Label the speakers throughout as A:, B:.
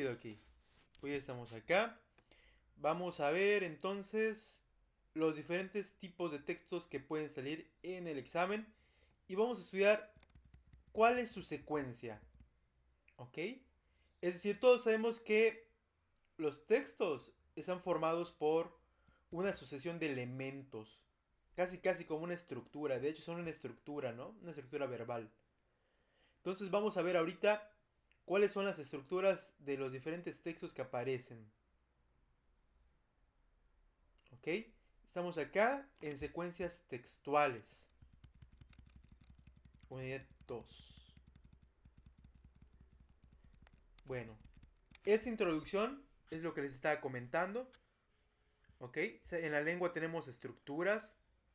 A: Aquí. Hoy estamos acá. Vamos a ver entonces los diferentes tipos de textos que pueden salir en el examen y vamos a estudiar cuál es su secuencia. ¿Ok? Es decir, todos sabemos que los textos están formados por una sucesión de elementos. Casi casi como una estructura. De hecho son una estructura, ¿no? Una estructura verbal. Entonces vamos a ver ahorita cuáles son las estructuras de los diferentes textos que aparecen. ¿Ok? Estamos acá en secuencias textuales. Unidad 2. Bueno, esta introducción es lo que les estaba comentando. ¿Ok? En la lengua tenemos estructuras.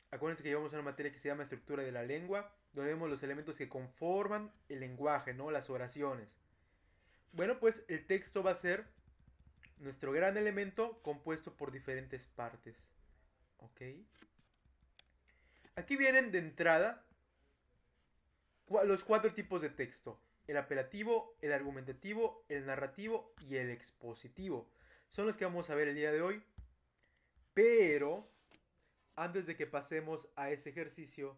A: Acuérdense que llevamos una materia que se llama estructura de la lengua, donde vemos los elementos que conforman el lenguaje, ¿no? Las oraciones. Bueno, pues el texto va a ser nuestro gran elemento compuesto por diferentes partes. ¿Ok? Aquí vienen de entrada los cuatro tipos de texto: el apelativo, el argumentativo, el narrativo y el expositivo. Son los que vamos a ver el día de hoy. Pero antes de que pasemos a ese ejercicio,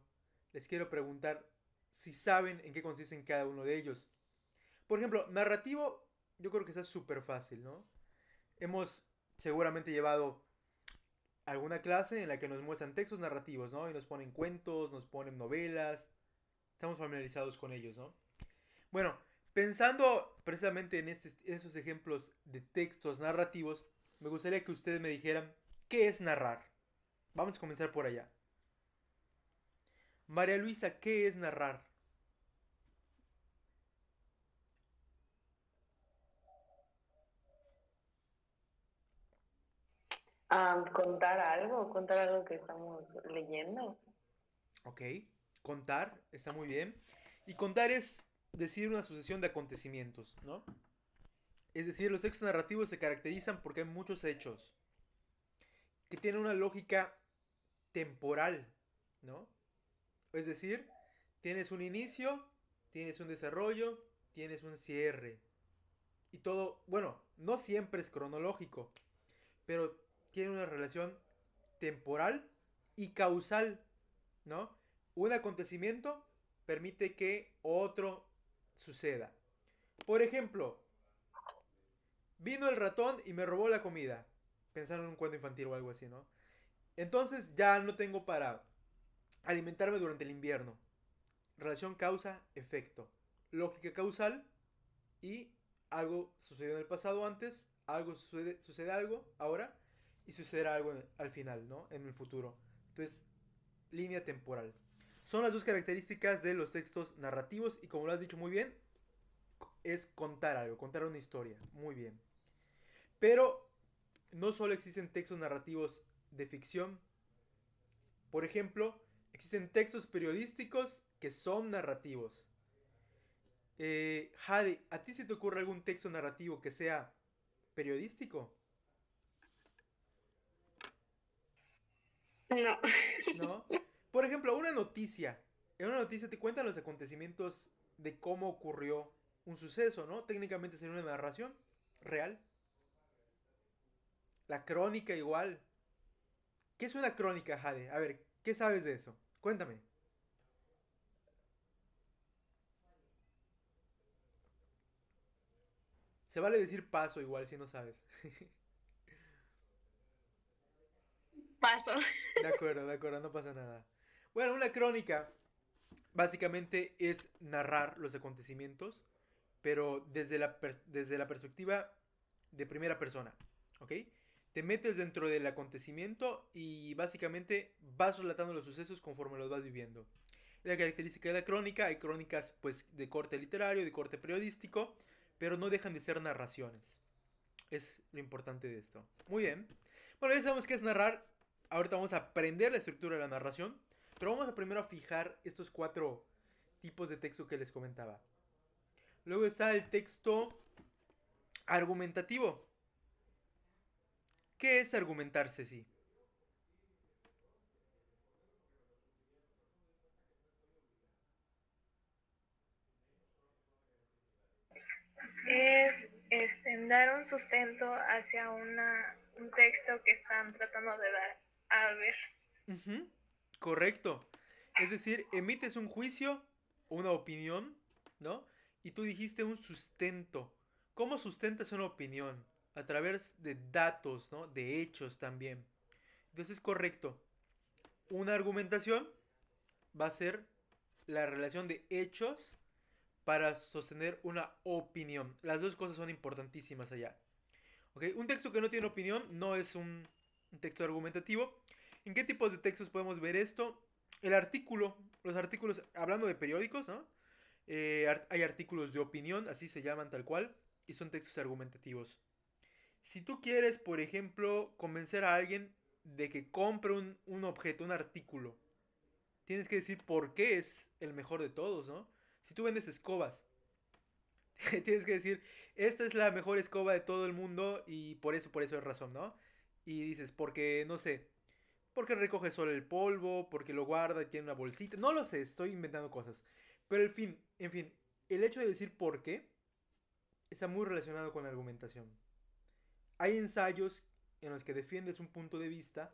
A: les quiero preguntar si saben en qué consisten cada uno de ellos. Por ejemplo, narrativo, yo creo que está súper fácil, ¿no? Hemos seguramente llevado alguna clase en la que nos muestran textos narrativos, ¿no? Y nos ponen cuentos, nos ponen novelas. Estamos familiarizados con ellos, ¿no? Bueno, pensando precisamente en esos ejemplos de textos narrativos, me gustaría que ustedes me dijeran qué es narrar. Vamos a comenzar por allá. María Luisa, ¿qué es narrar?
B: Contar algo que estamos leyendo.
A: Ok, contar, está muy bien. Y contar es decir una sucesión de acontecimientos, ¿no? Es decir, los textos narrativos se caracterizan porque hay muchos hechos que tienen una lógica temporal, ¿no? Es decir, tienes un inicio, tienes un desarrollo, tienes un cierre. Y todo, bueno, no siempre es cronológico, pero tiene una relación temporal y causal, ¿no? Un acontecimiento permite que otro suceda. Por ejemplo, vino el ratón y me robó la comida. Pensando en un cuento infantil o algo así, ¿no? Entonces ya no tengo para alimentarme durante el invierno. Relación causa-efecto. Lógica causal y algo sucedió en el pasado antes, algo sucede algo ahora y sucederá algo al final, ¿no? En el futuro. Entonces, línea temporal. Son las dos características de los textos narrativos y como lo has dicho muy bien, es contar algo, contar una historia. Muy bien. Pero no solo existen textos narrativos de ficción. Por ejemplo, existen textos periodísticos que son narrativos. Jade, ¿a ti se te ocurre algún texto narrativo que sea periodístico?
B: No.
A: ¿No? Por ejemplo, una noticia. En una noticia te cuentan los acontecimientos de cómo ocurrió un suceso, ¿no? Técnicamente sería una narración real. La crónica igual. ¿Qué es una crónica, Jade? A ver, ¿qué sabes de eso? Cuéntame. Se vale decir paso igual si no sabes.
B: Paso.
A: De acuerdo, no pasa nada. Bueno, una crónica básicamente es narrar los acontecimientos, pero desde la perspectiva de primera persona, ¿ok? Te metes dentro del acontecimiento y básicamente vas relatando los sucesos conforme los vas viviendo. La característica de la crónica, hay crónicas pues de corte literario, de corte periodístico, pero no dejan de ser narraciones. Es lo importante de esto. Muy bien. Bueno, ya sabemos qué es narrar. Ahorita vamos a aprender la estructura de la narración, pero vamos a primero a fijar estos cuatro tipos de texto que les comentaba. Luego está el texto argumentativo. ¿Qué es argumentar, Ceci?
B: Es
C: dar un sustento hacia un texto que están tratando de dar a ver.
A: Ujú, correcto. Es decir, emites un juicio o una opinión, ¿no? Y tú dijiste un sustento. ¿Cómo sustentas una opinión? A través de datos, ¿no? De hechos también. Entonces es correcto. Una argumentación va a ser la relación de hechos para sostener una opinión. Las dos cosas son importantísimas allá. ¿Ok? Un texto que no tiene opinión no es un texto argumentativo. ¿En qué tipos de textos podemos ver esto? El artículo, los artículos, hablando de periódicos, ¿no? Hay artículos de opinión, así se llaman tal cual, y son textos argumentativos. Si tú quieres, por ejemplo, convencer a alguien de que compre un objeto, un artículo, tienes que decir por qué es el mejor de todos, ¿no? Si tú vendes escobas, tienes que decir, esta es la mejor escoba de todo el mundo y por eso es razón, ¿no? Y dices, porque, no sé, porque recoge solo el polvo, porque lo guarda y tiene una bolsita, no lo sé, estoy inventando cosas. Pero en fin, el hecho de decir por qué está muy relacionado con la argumentación. Hay ensayos en los que defiendes un punto de vista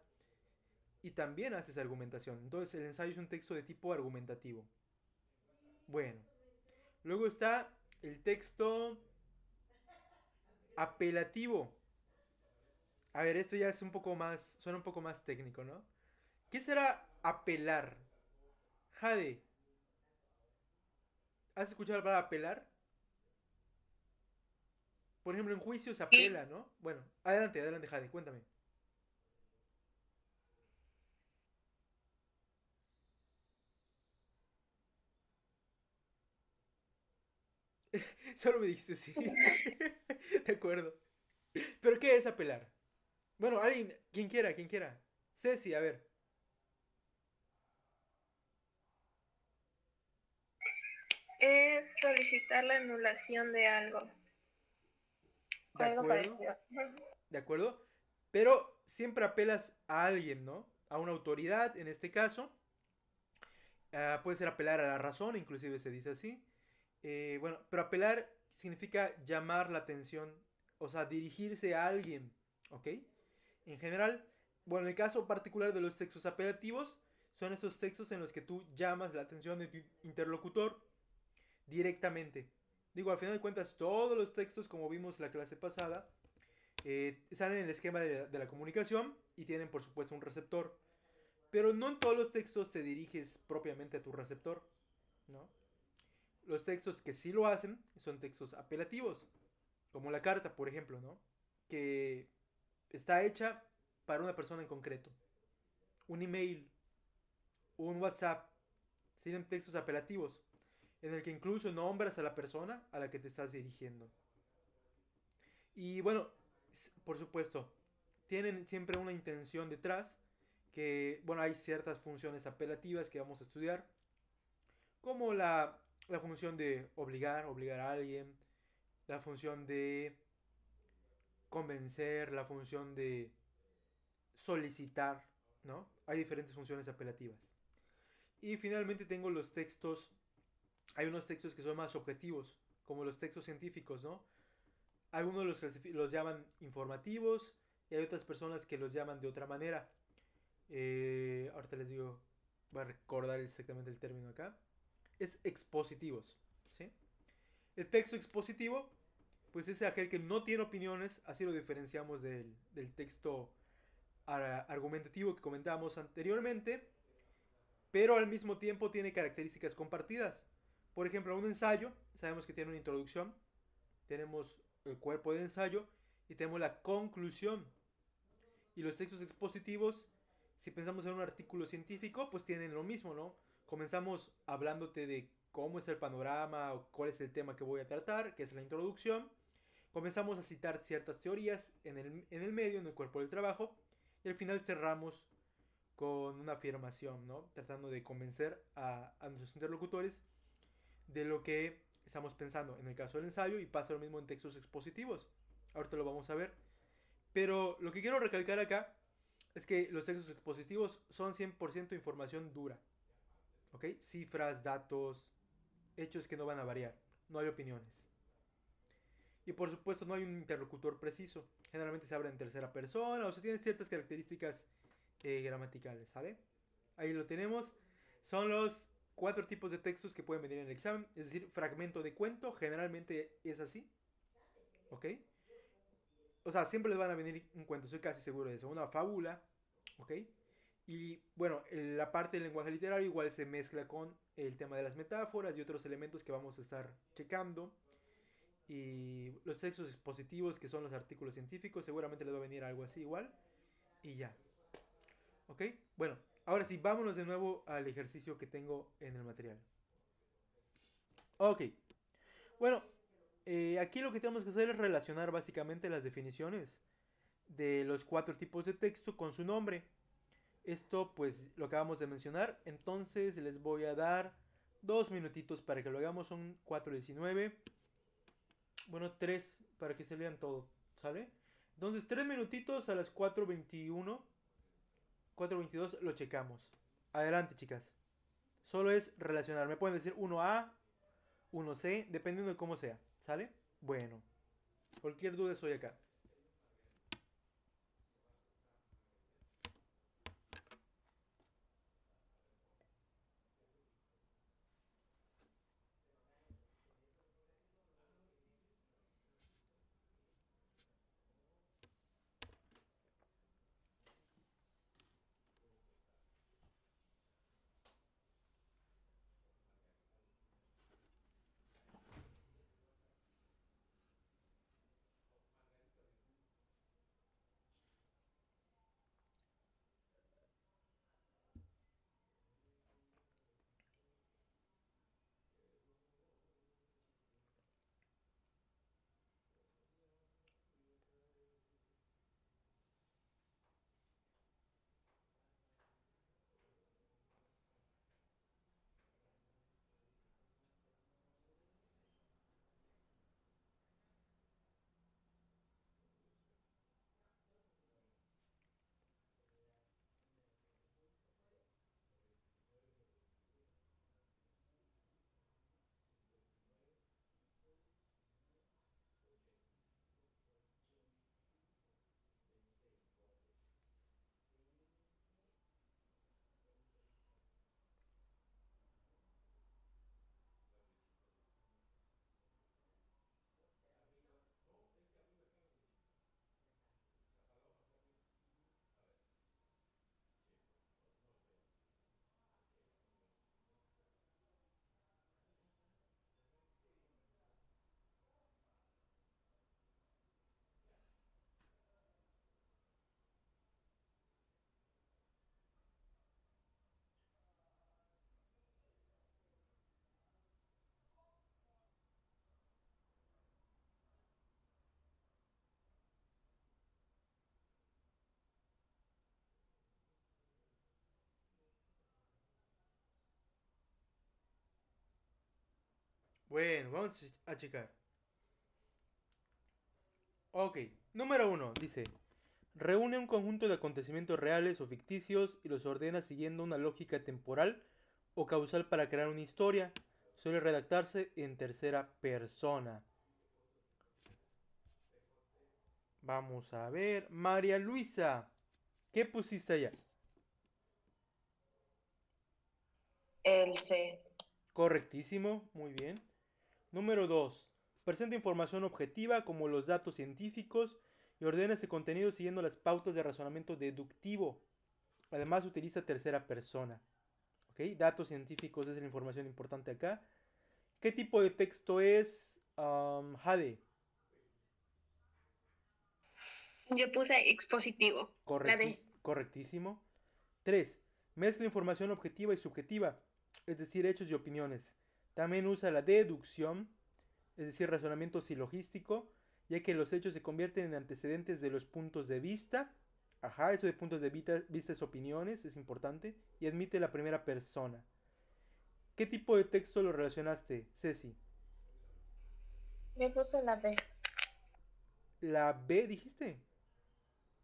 A: y también haces argumentación. Entonces el ensayo es un texto de tipo argumentativo. Bueno, luego está el texto apelativo. A ver, esto ya es un poco más, suena un poco más técnico, ¿no? ¿Qué será apelar? Jade, ¿has escuchado la palabra apelar? Por ejemplo, en juicio se
B: Sí,
A: apela, ¿no? Bueno, adelante, adelante, Jade, cuéntame. Solo me dijiste sí. De acuerdo. ¿Pero qué es apelar? Bueno, alguien, quien quiera, quien quiera. Ceci, a ver.
C: Es solicitar la anulación de algo, o
A: De
C: algo
A: acuerdo,
C: parecido.
A: de acuerdo. Pero siempre apelas a alguien, ¿no? A una autoridad, en este caso. Puede ser apelar a la razón, inclusive se dice así. Bueno, pero apelar significa llamar la atención, o sea, dirigirse a alguien, ¿ok? En general, bueno, en el caso particular de los textos apelativos, son esos textos en los que tú llamas la atención de tu interlocutor directamente. Digo, al final de cuentas, todos los textos, como vimos la clase pasada, están en el esquema de la comunicación y tienen, por supuesto, un receptor. Pero no en todos los textos te diriges propiamente a tu receptor, ¿no? Los textos que sí lo hacen son textos apelativos, como la carta, por ejemplo, ¿no? Que está hecha para una persona en concreto. Un email, un WhatsApp, tienen textos apelativos, en el que incluso nombras a la persona a la que te estás dirigiendo. Y bueno, por supuesto, tienen siempre una intención detrás, que, bueno, hay ciertas funciones apelativas que vamos a estudiar, como la función de obligar a alguien, la función de convencer, la función de solicitar, ¿no? Hay diferentes funciones apelativas. Y finalmente tengo los textos, hay unos textos que son más objetivos, como los textos científicos, ¿no? Algunos los llaman informativos y hay otras personas que los llaman de otra manera. Ahorita les digo, voy a recordar exactamente el término acá. Es expositivos, ¿sí? El texto expositivo, pues es aquel que no tiene opiniones, así lo diferenciamos del texto argumentativo que comentábamos anteriormente, pero al mismo tiempo tiene características compartidas. Por ejemplo, un ensayo, sabemos que tiene una introducción, tenemos el cuerpo del ensayo y tenemos la conclusión. Y los textos expositivos, si pensamos en un artículo científico, pues tienen lo mismo, ¿no? Comenzamos hablándote de cómo es el panorama o cuál es el tema que voy a tratar, que es la introducción. Comenzamos a citar ciertas teorías en el medio, en el cuerpo del trabajo, y al final cerramos con una afirmación, ¿no? Tratando de convencer a nuestros interlocutores de lo que estamos pensando en el caso del ensayo y pasa lo mismo en textos expositivos. Ahorita lo vamos a ver. Pero lo que quiero recalcar acá es que los textos expositivos son 100% información dura. ¿Ok? Cifras, datos, hechos que no van a variar. No hay opiniones. Y por supuesto no hay un interlocutor preciso. Generalmente se habla en tercera persona o se tienen ciertas características gramaticales, ¿sale? Ahí lo tenemos. Son los 4 tipos de textos que pueden venir en el examen. Es decir, fragmento de cuento, generalmente es así. ¿Ok? O sea, siempre les van a venir un cuento, soy casi seguro de eso. Una fábula, ¿ok? Y bueno, la parte del lenguaje literario igual se mezcla con el tema de las metáforas y otros elementos que vamos a estar checando. Y los textos expositivos, que son los artículos científicos, seguramente les va a venir algo así igual. Y ya. ¿Ok? Bueno, ahora sí, vámonos de nuevo al ejercicio que tengo en el material. Ok. Bueno, aquí lo que tenemos que hacer es relacionar básicamente las definiciones de los 4 tipos de texto con su nombre. Esto pues lo acabamos de mencionar, entonces les voy a dar 2 minutitos para que lo hagamos, son 4:19. Bueno, 3 para que se lean todo, ¿sale? Entonces 3 minutitos a las 4:21, 4:22 lo checamos. Adelante, chicas. Solo es relacionar, me pueden decir 1A, 1C, dependiendo de cómo sea, ¿sale? Bueno, cualquier duda estoy acá. Bueno, vamos a checar. Ok, número 1, dice, reúne un conjunto de acontecimientos reales o ficticios y los ordena siguiendo una lógica temporal o causal para crear una historia. Suele redactarse en tercera persona. Vamos a ver. María Luisa, ¿qué pusiste allá?
B: El C.
A: Correctísimo, muy bien. Número 2. Presenta información objetiva como los datos científicos y ordena ese contenido siguiendo las pautas de razonamiento deductivo. Además utiliza tercera persona. ¿Ok? Datos científicos es la información importante acá. ¿Qué tipo de texto es Jade?
C: Yo puse expositivo, la D.
A: Correctísimo. 3. Mezcla información objetiva y subjetiva, es decir, hechos y opiniones. También usa la deducción, es decir, razonamiento silogístico, ya que los hechos se convierten en antecedentes de los puntos de vista. Ajá, eso de puntos de vista es opiniones, es importante. Y admite la primera persona. ¿Qué tipo de texto lo relacionaste, Ceci?
C: Yo puse la B.
A: ¿La B dijiste?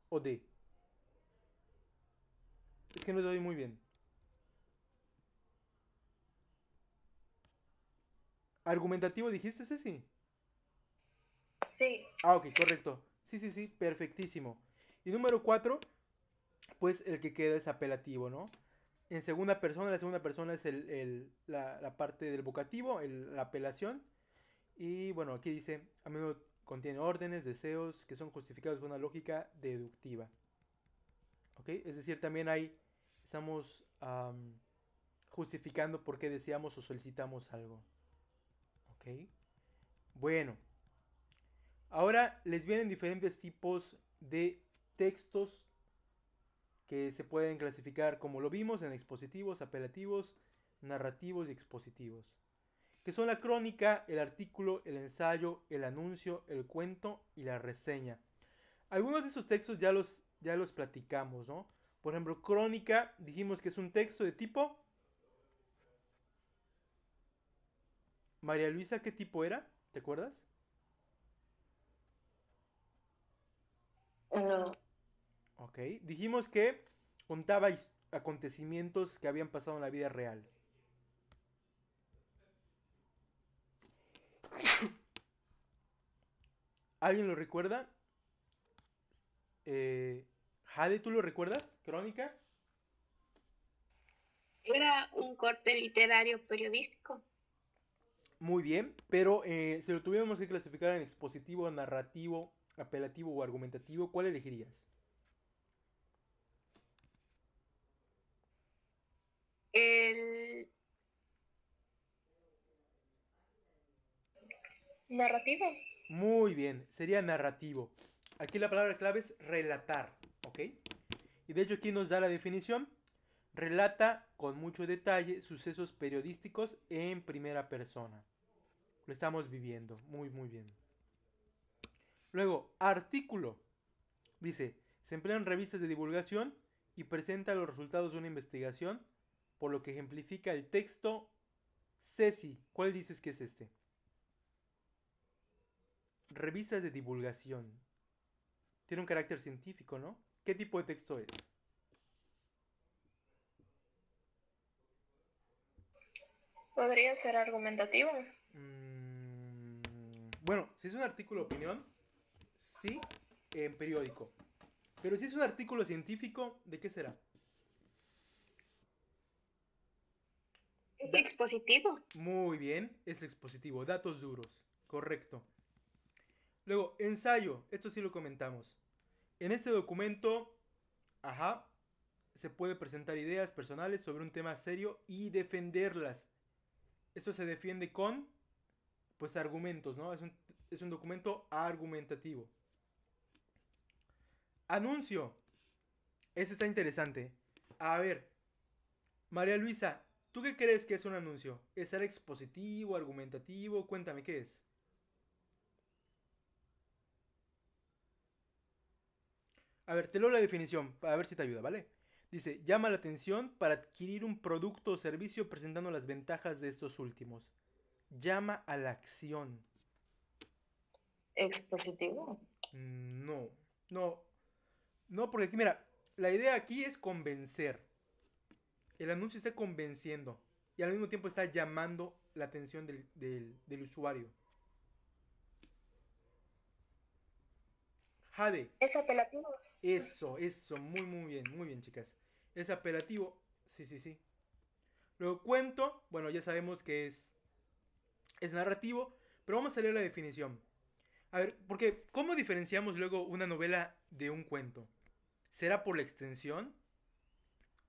A: ¿O D? Es que no te doy muy bien. ¿Argumentativo dijiste, Ceci?
C: Sí,
A: Ah, ok, correcto. Sí, sí, sí, perfectísimo. Y número 4, pues el que queda es apelativo, ¿no? En segunda persona, la segunda persona es la parte del vocativo, la apelación. Y bueno, aquí dice, a menudo contiene órdenes, deseos que son justificados con una lógica deductiva. ¿Ok? Es decir, también ahí estamos justificando por qué deseamos o solicitamos algo. ¿Ok? Bueno, ahora les vienen diferentes tipos de textos que se pueden clasificar como lo vimos en expositivos, apelativos, narrativos y expositivos. Que son la crónica, el artículo, el ensayo, el anuncio, el cuento y la reseña. Algunos de esos textos ya los platicamos, ¿no? Por ejemplo, crónica, dijimos que es un texto de tipo. María Luisa, ¿qué tipo era? ¿Te acuerdas?
B: No.
A: Ok. Dijimos que contaba acontecimientos que habían pasado en la vida real. ¿Alguien lo recuerda? Jade, ¿tú lo recuerdas? ¿Crónica?
D: Era un corte literario periodístico.
A: Muy bien, pero si lo tuviéramos que clasificar en expositivo, narrativo, apelativo o argumentativo, ¿cuál elegirías?
D: El
C: narrativo.
A: Muy bien, sería narrativo. Aquí la palabra clave es relatar, ¿ok? Y de hecho aquí nos da la definición. Relata con mucho detalle sucesos periodísticos en primera persona. Lo estamos viviendo, muy muy bien. Luego, artículo. Dice, se emplean revistas de divulgación y presenta los resultados de una investigación, por lo que ejemplifica el texto. Ceci, ¿cuál dices que es este? Revistas de divulgación. Tiene un carácter científico, ¿no? ¿Qué tipo de texto es?
C: Podría ser argumentativo.
A: Bueno, si es un artículo de opinión, sí, en periódico. Pero si es un artículo científico, ¿de qué será?
D: es
A: Da-
D: expositivo.
A: Muy bien, es expositivo, datos duros, correcto. Luego, ensayo, esto sí lo comentamos. En este documento, ajá, se puede presentar ideas personales sobre un tema serio y defenderlas. Esto se defiende con, pues, argumentos, ¿no? Es un documento argumentativo. Anuncio, este está interesante. A ver, María Luisa, ¿tú qué crees que es un anuncio? ¿Es ser expositivo, argumentativo? Cuéntame, ¿qué es? A ver, te leo la definición para ver si te ayuda, ¿vale? Dice, llama la atención para adquirir un producto o servicio presentando las ventajas de estos últimos. Llama a la acción.
B: Expositivo.
A: No, no, no, porque aquí, mira, la idea aquí es convencer. El anuncio está convenciendo y al mismo tiempo está llamando la atención del usuario. Jade,
C: Es apelativo.
A: eso, muy bien, chicas. Es apelativo, sí, sí, sí. Luego cuento, bueno, ya sabemos que es narrativo, pero vamos a leer la definición. A ver, porque ¿cómo diferenciamos luego una novela de un cuento? ¿Será por la extensión?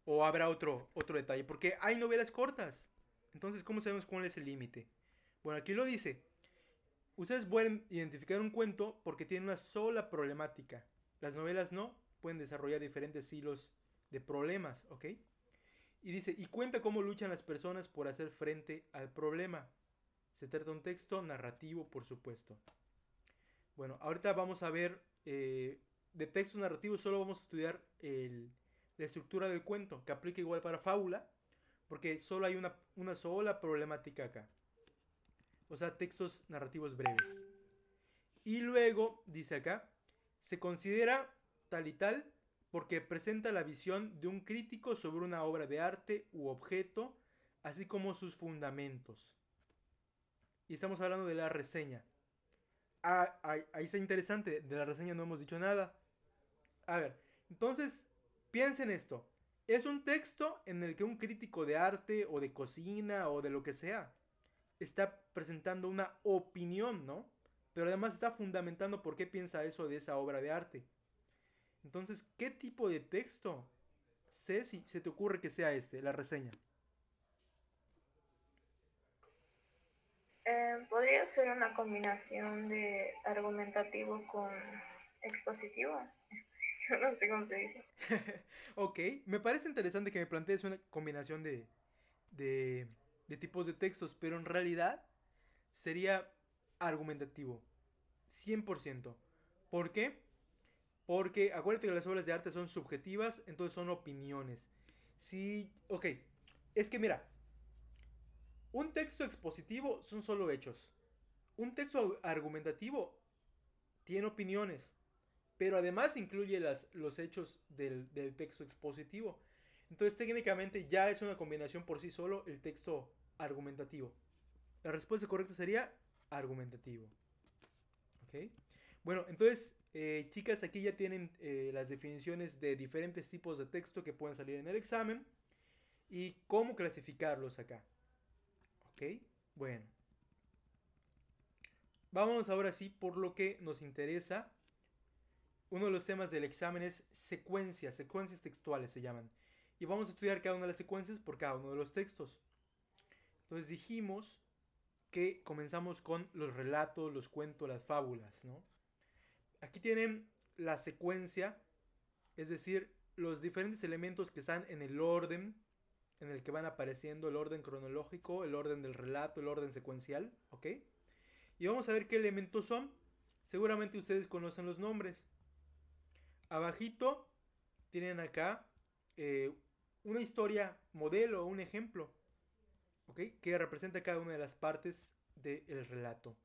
A: ¿O habrá otro detalle? Porque hay novelas cortas. Entonces, ¿cómo sabemos cuál es el límite? Bueno, aquí lo dice. Ustedes pueden identificar un cuento porque tiene una sola problemática. Las novelas no, pueden desarrollar diferentes hilos de problemas, ¿ok? Y dice, y cuenta cómo luchan las personas por hacer frente al problema. Se trata de un texto narrativo, por supuesto. Bueno, ahorita vamos a ver de textos narrativos, solo vamos a estudiar la estructura del cuento, que aplica igual para fábula, porque solo hay una sola problemática acá. O sea, textos narrativos breves. Y luego, dice acá, se considera tal y tal porque presenta la visión de un crítico sobre una obra de arte u objeto, así como sus fundamentos. Y estamos hablando de la reseña. Ahí está interesante. De la reseña no hemos dicho nada. A ver, entonces, piensen esto. Es un texto en el que un crítico de arte o de cocina o de lo que sea está presentando una opinión, ¿no? Pero además está fundamentando por qué piensa eso de esa obra de arte. Entonces, ¿qué tipo de texto? Sé si se te ocurre que sea la reseña.
C: Podría ser una combinación de argumentativo con expositivo. No sé cómo se dice.
A: Ok, me parece interesante que me plantees una combinación de, de tipos de textos, pero en realidad sería argumentativo, 100%. ¿Por qué? Porque acuérdate que las obras de arte son subjetivas, entonces son opiniones. Sí, ok, es que mira, un texto expositivo son solo hechos. Un texto argumentativo tiene opiniones, pero además incluye los hechos del texto expositivo. Entonces técnicamente ya es una combinación por sí solo el texto argumentativo. La respuesta correcta sería argumentativo. ¿Ok? Bueno, entonces, chicas, aquí ya tienen las definiciones de diferentes tipos de texto que pueden salir en el examen y cómo clasificarlos acá. ¿Ok? Bueno, vamos ahora sí por lo que nos interesa. Uno de los temas del examen es secuencias textuales se llaman. Y vamos a estudiar cada una de las secuencias por cada uno de los textos. Entonces dijimos que comenzamos con los relatos, los cuentos, las fábulas, ¿no? Aquí tienen la secuencia, es decir, los diferentes elementos que están en el orden en el que van apareciendo, el orden cronológico, el orden del relato, el orden secuencial, ¿ok? Y vamos a ver qué elementos son. Seguramente ustedes conocen los nombres. Abajito tienen acá eh, una historia modelo, un ejemplo, ¿ok? Que representa cada una de las partes del relato.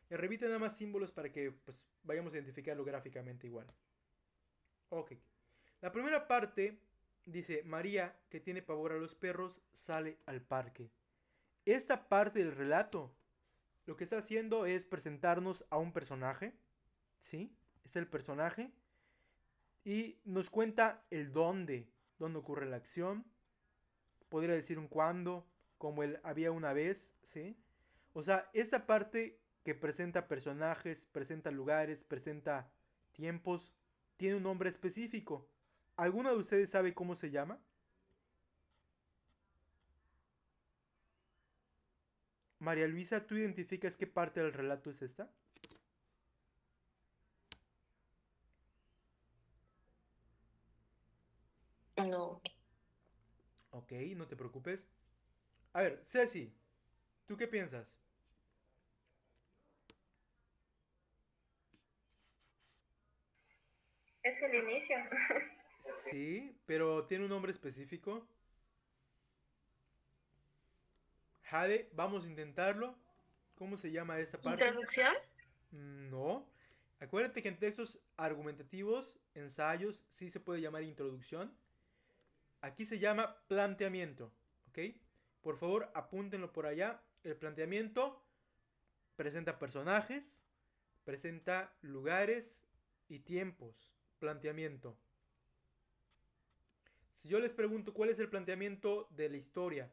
A: Y arribita nada más símbolos para que pues, vayamos a identificarlo gráficamente igual. Ok. La primera parte dice, María, que tiene pavor a los perros, sale al parque. Esta parte del relato lo que está haciendo es presentarnos a un personaje, ¿sí? Es el personaje y nos cuenta el dónde ocurre la acción, podría decir un cuándo, como el había una vez, ¿sí? O sea, esta parte que presenta personajes, presenta lugares, presenta tiempos, tiene un nombre específico. ¿Alguno de ustedes sabe cómo se llama? María Luisa, ¿tú identificas qué parte del relato es esta?
B: No,
A: Ok, no te preocupes. A ver, Ceci, ¿tú qué piensas?
C: Es el inicio.
A: Sí, pero tiene un nombre específico. Jade, vamos a intentarlo. ¿Cómo se llama esta parte?
B: ¿introducción?
A: No. Acuérdate que en textos argumentativos, ensayos, sí se puede llamar introducción. Aquí se llama planteamiento. ¿Ok? Por favor, apúntenlo por allá. El planteamiento presenta personajes, presenta lugares y tiempos. Planteamiento. Si yo les pregunto cuál es el planteamiento de la historia,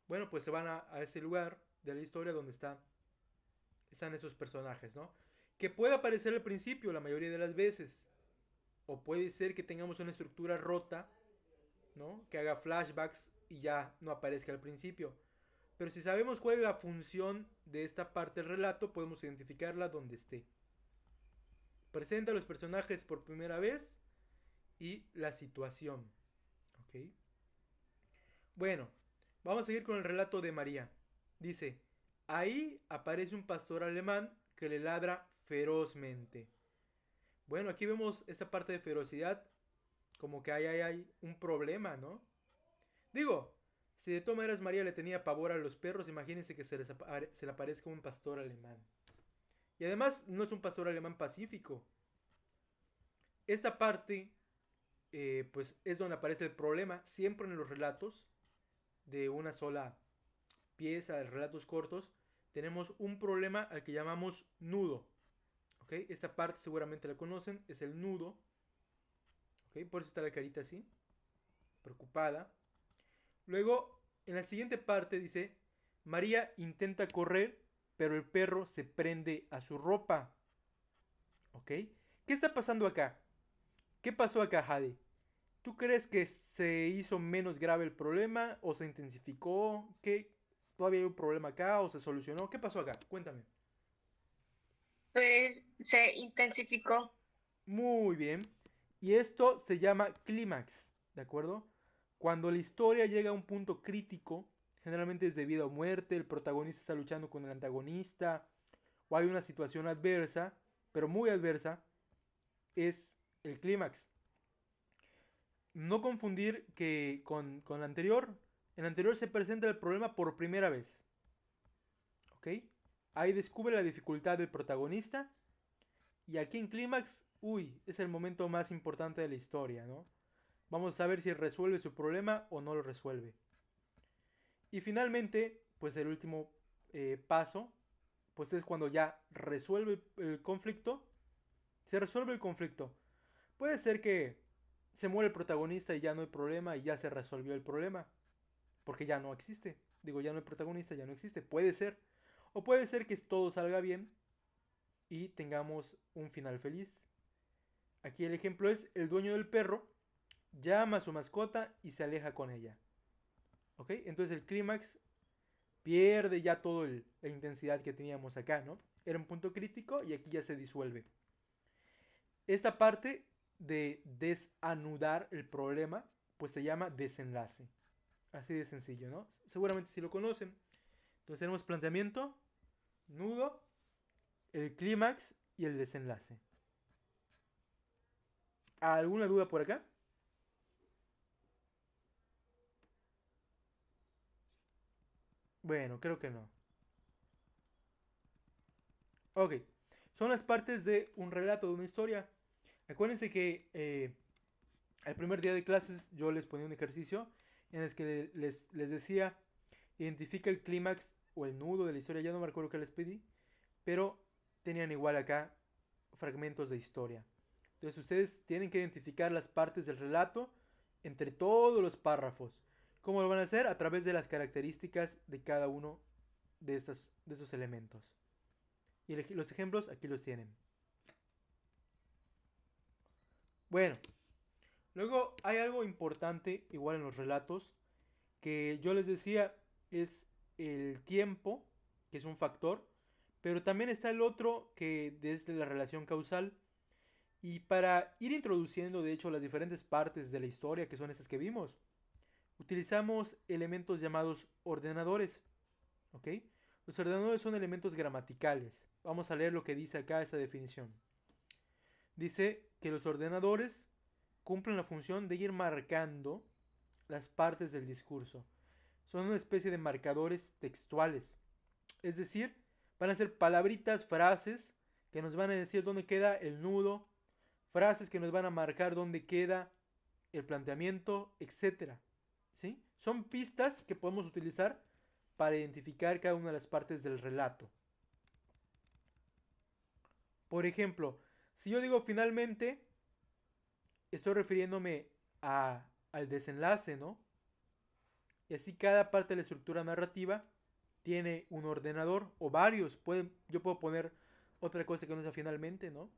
A: bueno, pues se van a ese lugar de la historia donde están esos personajes, ¿no? Que puede aparecer al principio la mayoría de las veces. O puede ser que tengamos una estructura rota, ¿no? Que haga flashbacks y ya no aparezca al principio. Pero si sabemos cuál es la función de esta parte del relato, podemos identificarla donde esté. Presenta a los personajes por primera vez y la situación. ¿Ok? Bueno, vamos a seguir con el relato de María. Dice, ahí aparece un pastor alemán que le ladra ferozmente. Bueno, aquí vemos esta parte de ferocidad, como que hay un problema, ¿no? Digo, si de todas maneras María le tenía pavor a los perros, imagínense que se le aparezca un pastor alemán. Y además no es un pastor alemán pacífico. Esta parte, pues es donde aparece el problema, siempre en los relatos de una sola pieza, de relatos cortos, tenemos un problema al que llamamos nudo. ¿Ok? Esta parte seguramente la conocen, es el nudo. ¿Ok? Por eso está la carita así, preocupada. Luego, en la siguiente parte dice, María intenta correr, pero el perro se prende a su ropa. ¿Ok? ¿Qué está pasando acá? ¿Qué pasó acá, Jade? ¿Tú crees que se hizo menos grave el problema o se intensificó? ¿Qué? ¿Todavía hay un problema acá o se solucionó? ¿Qué pasó acá? Cuéntame.
D: Pues se intensificó.
A: Muy bien. Y esto se llama clímax, ¿de acuerdo? Cuando la historia llega a un punto crítico, generalmente es debido a muerte, el protagonista está luchando con el antagonista, o hay una situación adversa, pero muy adversa, es el clímax. No confundir que con la anterior. En la anterior se presenta el problema por primera vez. ¿Ok? Ahí descubre la dificultad del protagonista. Y aquí en clímax, uy, es el momento más importante de la historia, ¿no? Vamos a ver si resuelve su problema o no lo resuelve. Y finalmente, pues el último paso, pues es cuando ya resuelve el conflicto. Se resuelve el conflicto. Puede ser que se muere el protagonista y ya no hay problema y ya se resolvió el problema. Porque ya no existe. Digo, ya no hay protagonista, ya no existe. Puede ser. O puede ser que todo salga bien y tengamos un final feliz. Aquí el ejemplo es el dueño del perro llama a su mascota y se aleja con ella. ¿Ok? Entonces el clímax pierde ya toda la intensidad que teníamos acá, ¿no? Era un punto crítico y aquí ya se disuelve. Esta parte de desanudar el problema, pues se llama desenlace. Así de sencillo, ¿no? Seguramente si lo conocen. Entonces tenemos planteamiento, nudo, el clímax y el desenlace. ¿Alguna duda por acá? Bueno, creo que no. Ok. Son las partes de un relato, de una historia. Acuérdense que el primer día de clases yo les ponía un ejercicio en el que les decía, identifica el clímax o el nudo de la historia, ya no me acuerdo qué les pedí, pero tenían igual acá fragmentos de historia. Entonces ustedes tienen que identificar las partes del relato entre todos los párrafos. ¿Cómo lo van a hacer? A través de las características de cada uno de estos elementos. Y los ejemplos aquí los tienen. Bueno, luego hay algo importante, igual en los relatos, que yo les decía es el tiempo, que es un factor, pero también está el otro que es la relación causal. Y para ir introduciendo, de hecho, las diferentes partes de la historia, que son esas que vimos, utilizamos elementos llamados ordenadores. ¿Ok? Los ordenadores son elementos gramaticales. Vamos a leer lo que dice acá esta definición. Dice que los ordenadores cumplen la función de ir marcando las partes del discurso. Son una especie de marcadores textuales. Es decir, van a ser palabritas, frases que nos van a decir dónde queda el nudo, frases que nos van a marcar dónde queda el planteamiento, etcétera. ¿Sí? Son pistas que podemos utilizar para identificar cada una de las partes del relato. Por ejemplo, si yo digo finalmente, estoy refiriéndome al desenlace, ¿no? Y así cada parte de la estructura narrativa tiene un ordenador o varios. Yo puedo poner otra cosa que no sea finalmente, ¿no?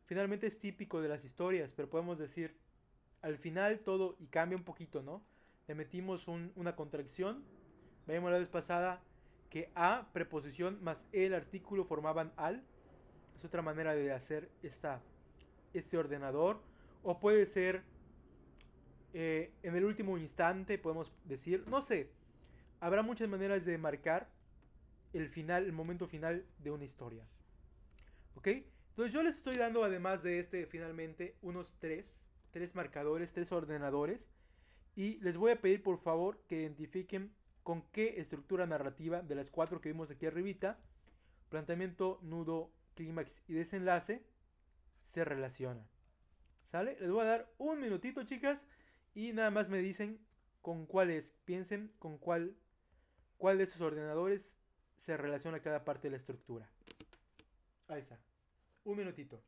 A: Finalmente es típico de las historias, pero podemos decir al final todo y cambia un poquito, ¿no? Le metimos una contracción. Veíamos la vez pasada que a, preposición, más el artículo formaban al. Es otra manera de hacer este ordenador. O puede ser en el último instante, podemos decir, no sé. Habrá muchas maneras de marcar el final, el momento final de una historia. ¿Ok? Entonces yo les estoy dando, además de este, finalmente, unos tres marcadores, tres ordenadores. Y les voy a pedir por favor que identifiquen con qué estructura narrativa de las 4 que vimos aquí arribita, planteamiento, nudo, clímax y desenlace, se relaciona. ¿Sale? Les voy a dar un minutito, chicas, y nada más me dicen con cuál es. Piensen con cuál de esos ordenadores se relaciona cada parte de la estructura. Ahí está. Un minutito.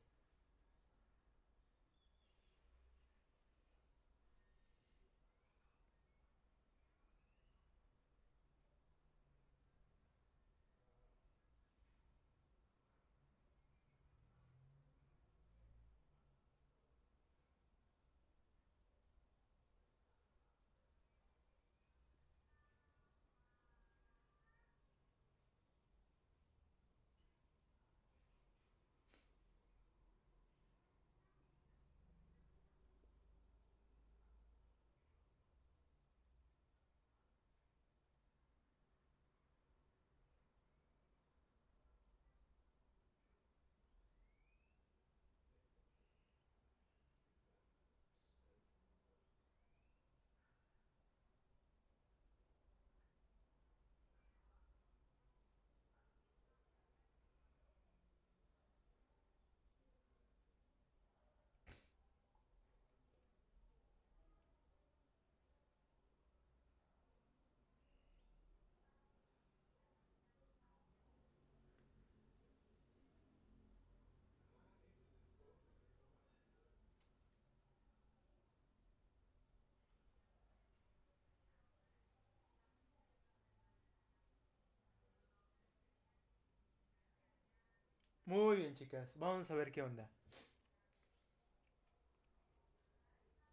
A: Muy bien, chicas. Vamos a ver qué onda.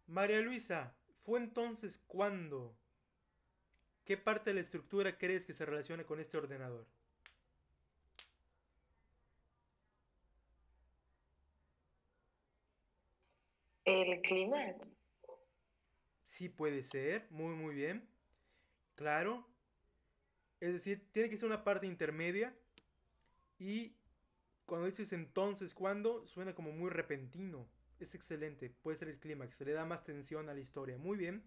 A: María Luisa, ¿fue entonces cuándo? ¿Qué parte de la estructura crees que se relaciona con este ordenador?
B: El clímax.
A: Sí puede ser, muy bien. Claro. Es decir, tiene que ser una parte intermedia. Y cuando dices entonces, ¿cuándo? Suena como muy repentino. Es excelente, puede ser el clímax, se le da más tensión a la historia. Muy bien.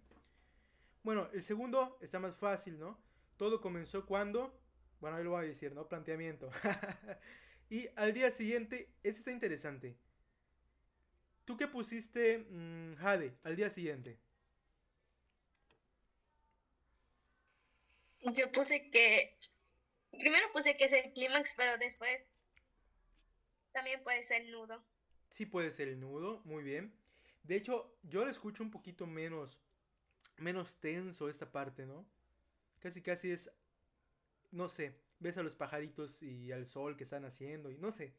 A: Bueno, el segundo está más fácil, ¿no? Todo comenzó cuando, bueno, ahí lo voy a decir, ¿no? Planteamiento. Y al día siguiente, este está interesante. ¿Tú qué pusiste, Jade, al día siguiente?
D: Yo puse que, primero puse que es el clímax, pero después también puede ser el nudo.
A: Sí puede ser el nudo, muy bien. De hecho, yo lo escucho un poquito menos tenso esta parte, ¿no? Casi casi es, no sé, ves a los pajaritos y al sol que están haciendo y no sé.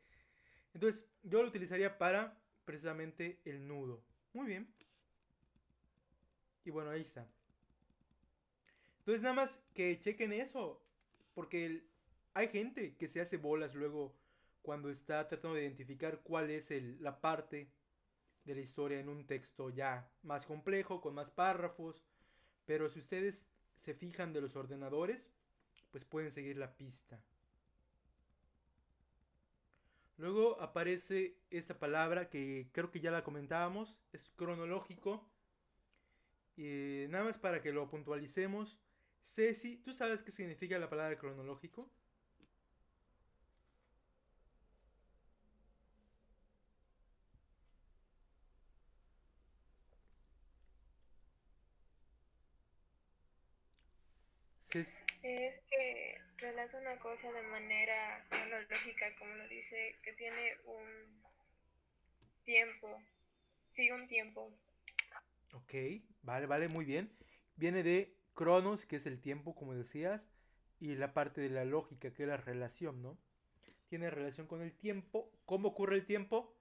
A: Entonces, yo lo utilizaría para precisamente el nudo. Muy bien. Y bueno, ahí está. Entonces, nada más que chequen eso. Porque hay gente que se hace bolas luego cuando está tratando de identificar cuál es la parte de la historia en un texto ya más complejo, con más párrafos. Pero si ustedes se fijan de los ordenadores, pues pueden seguir la pista. Luego aparece esta palabra que creo que ya la comentábamos, es cronológico. Nada más para que lo puntualicemos. Ceci, ¿tú sabes qué significa la palabra cronológico? Ceci,
C: Es que relata una cosa de manera cronológica, como lo dice, que tiene un tiempo, sigue un tiempo.
A: ok, vale, muy bien. Viene de cronos, que es el tiempo, como decías, y la parte de la lógica, que es la relación, ¿no? Tiene relación con el tiempo. ¿Cómo ocurre el tiempo?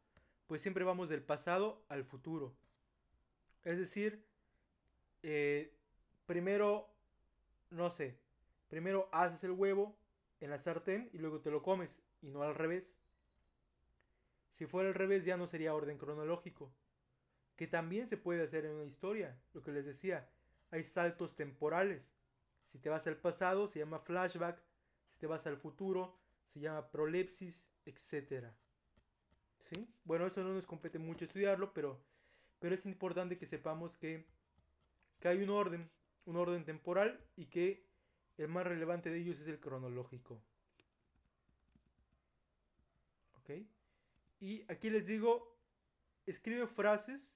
A: Pues siempre vamos del pasado al futuro. Es decir, eh, primero, no sé, primero haces el huevo en la sartén y luego te lo comes, y no al revés. Si fuera al revés ya no sería orden cronológico, que también se puede hacer en una historia, lo que les decía, hay saltos temporales. Si te vas al pasado se llama flashback, si te vas al futuro se llama prolepsis, etcétera. ¿Sí? Bueno, eso no nos compete mucho estudiarlo, pero es importante que sepamos que hay un orden temporal y que el más relevante de ellos es el cronológico. ¿Ok? Y aquí les digo, escribe frases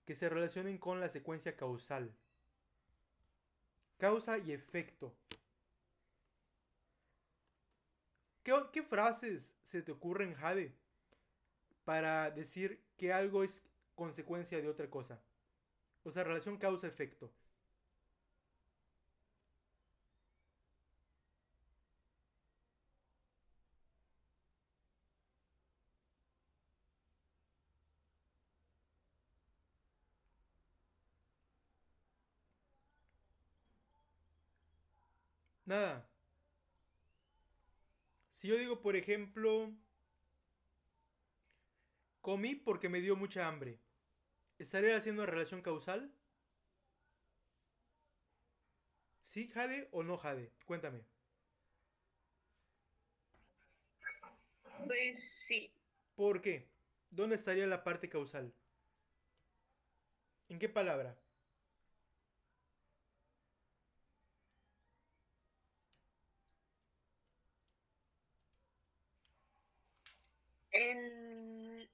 A: que se relacionen con la secuencia causal. Causa y efecto. ¿Qué frases se te ocurren, Jade, para decir que algo es consecuencia de otra cosa? O sea, relación causa-efecto. Nada. Si yo digo, por ejemplo, comí porque me dio mucha hambre, ¿estaría haciendo relación causal? ¿Sí, Jade o no, Jade? Cuéntame.
D: Pues sí.
A: ¿Por qué? ¿Dónde estaría la parte causal? ¿En qué palabra?
D: En,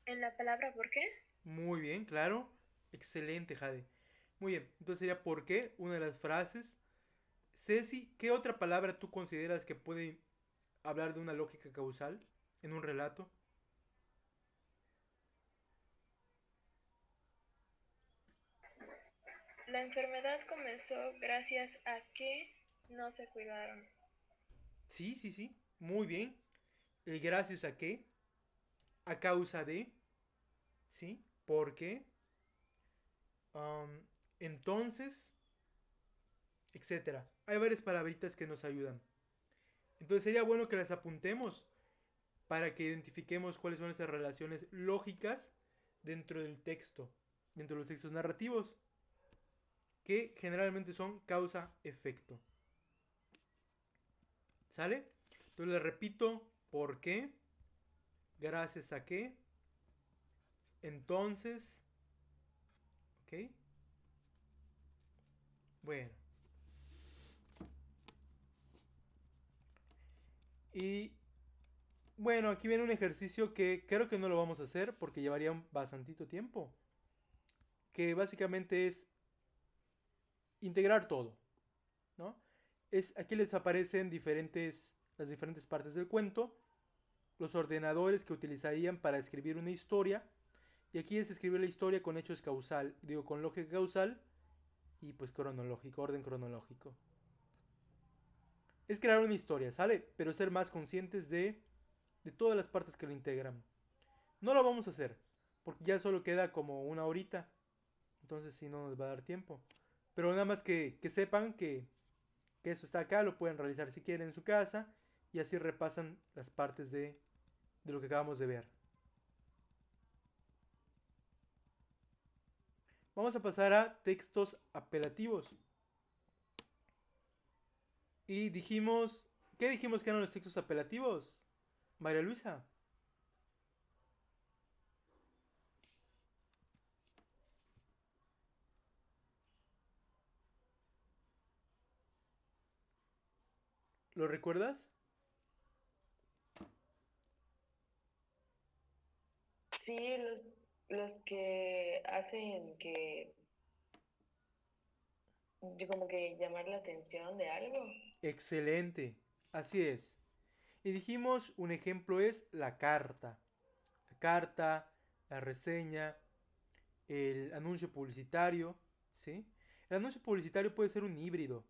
C: En la palabra ¿por qué?
A: Muy bien, claro. Excelente, Jade. Muy bien, entonces sería ¿por qué? Una de las frases. Ceci, ¿qué otra palabra tú consideras que puede hablar de una lógica causal en un relato?
C: La enfermedad comenzó gracias a que no se cuidaron.
A: Sí, sí, sí. Muy bien. El gracias a qué, a causa de, ¿sí? ¿Por qué? Am, entonces, etcétera. Hay varias palabritas que nos ayudan. Entonces sería bueno que las apuntemos para que identifiquemos cuáles son esas relaciones lógicas dentro del texto, dentro de los textos narrativos, que generalmente son causa-efecto. ¿Sale? Entonces les repito, ¿por qué? Gracias a qué. Entonces, ¿ok? Bueno. Y bueno, aquí viene un ejercicio que creo que no lo vamos a hacer porque llevaría un bastantito tiempo. Que básicamente es integrar todo, ¿no? Aquí les aparecen las diferentes partes del cuento, los ordenadores que utilizarían para escribir una historia. Y aquí es escribir la historia con hechos causal, digo, con lógica causal y pues cronológico, orden cronológico. Es crear una historia, ¿sale? Pero ser más conscientes de todas las partes que lo integran. No lo vamos a hacer, porque ya solo queda como una horita. Entonces si no nos va a dar tiempo. Pero nada más que sepan que eso está acá, lo pueden realizar si quieren en su casa. Y así repasan las partes de lo que acabamos de ver. Vamos a pasar a textos apelativos. Y dijimos, ¿qué dijimos que eran los textos apelativos? María Luisa. ¿Lo recuerdas?
B: Sí, los que hacen que, como que llamar la atención de algo.
A: Excelente. Así es. Y dijimos, un ejemplo es la carta. La carta, la reseña, el anuncio publicitario, ¿sí? El anuncio publicitario puede ser un híbrido,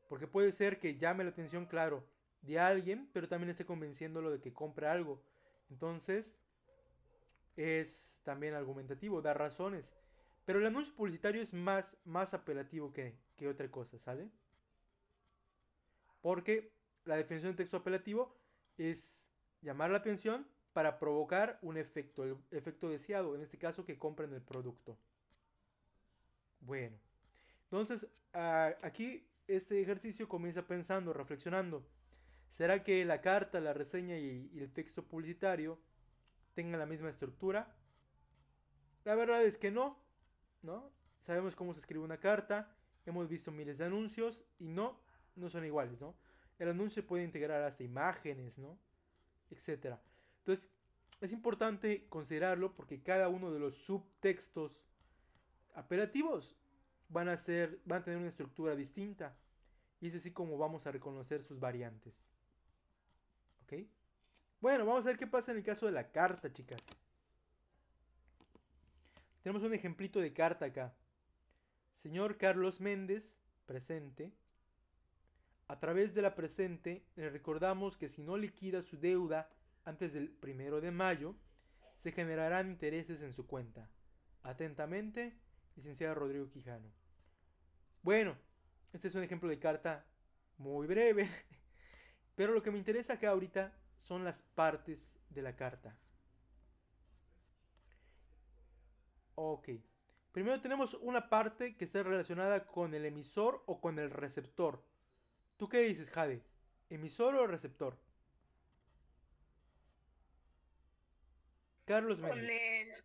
A: porque puede ser que llame la atención, claro, de alguien, pero también esté convenciéndolo de que compre algo. Entonces, es también argumentativo, da razones. Pero el anuncio publicitario es más apelativo que otra cosa, ¿sale? Porque la definición de texto apelativo es llamar la atención para provocar un efecto, el efecto deseado, en este caso que compren el producto. Bueno, entonces aquí este ejercicio comienza pensando, reflexionando. ¿Será que la carta, la reseña y el texto publicitario tengan la misma estructura? La verdad es que no, ¿no? Sabemos cómo se escribe una carta, hemos visto miles de anuncios y no son iguales, ¿no? El anuncio puede integrar hasta imágenes, ¿no? Etcétera. Entonces, es importante considerarlo porque cada uno de los subtextos apelativos van a tener una estructura distinta. Y es así como vamos a reconocer sus variantes. ¿Ok? Bueno, vamos a ver qué pasa en el caso de la carta, chicas. Tenemos un ejemplito de carta acá. Señor Carlos Méndez, presente. A través de la presente, le recordamos que si no liquida su deuda antes del 1 de mayo, se generarán intereses en su cuenta. Atentamente, licenciado Rodrigo Quijano. Bueno, este es un ejemplo de carta muy breve, pero lo que me interesa acá ahorita son las partes de la carta. Ok. Primero tenemos una parte que está relacionada con el emisor o con el receptor. ¿Tú qué dices, Jade? ¿Emisor o receptor? Carlos
D: Con
A: Méndez.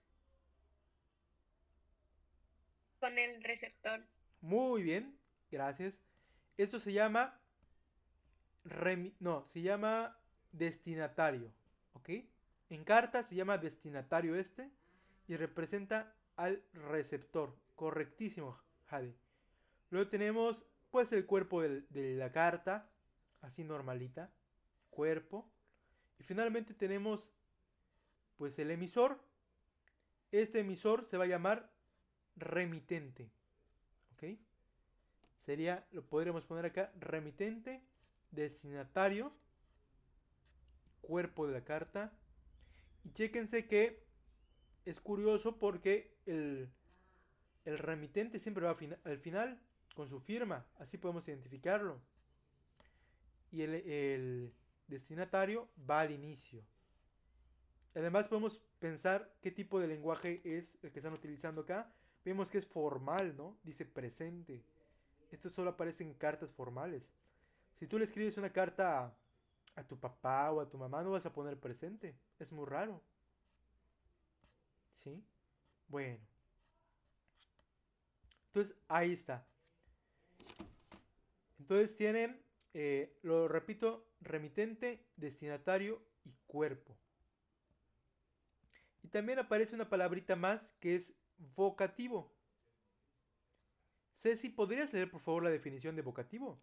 D: con el receptor.
A: Muy bien, gracias. Esto se llama se llama destinatario, ¿ok? En carta se llama destinatario este y representa al receptor. Correctísimo, Jade. Luego tenemos pues el cuerpo de la carta, así normalita, cuerpo. Y finalmente tenemos pues el emisor. Este emisor se va a llamar remitente, ¿ok? Lo podríamos poner acá, remitente, destinatario, cuerpo de la carta. Y chéquense que es curioso porque el remitente siempre va al final con su firma, así podemos identificarlo. Y el destinatario va al inicio. Además podemos pensar qué tipo de lenguaje es el que están utilizando acá. Vemos que es formal, ¿no? Dice presente. Esto solo aparece en cartas formales. Si tú le escribes una carta a tu papá o a tu mamá, no vas a poner presente. Es muy raro. ¿Sí? Bueno. Entonces, ahí está. Entonces tienen, lo repito, remitente, destinatario y cuerpo. Y también aparece una palabrita más que es vocativo. Ceci, ¿podrías leer por favor la definición de vocativo?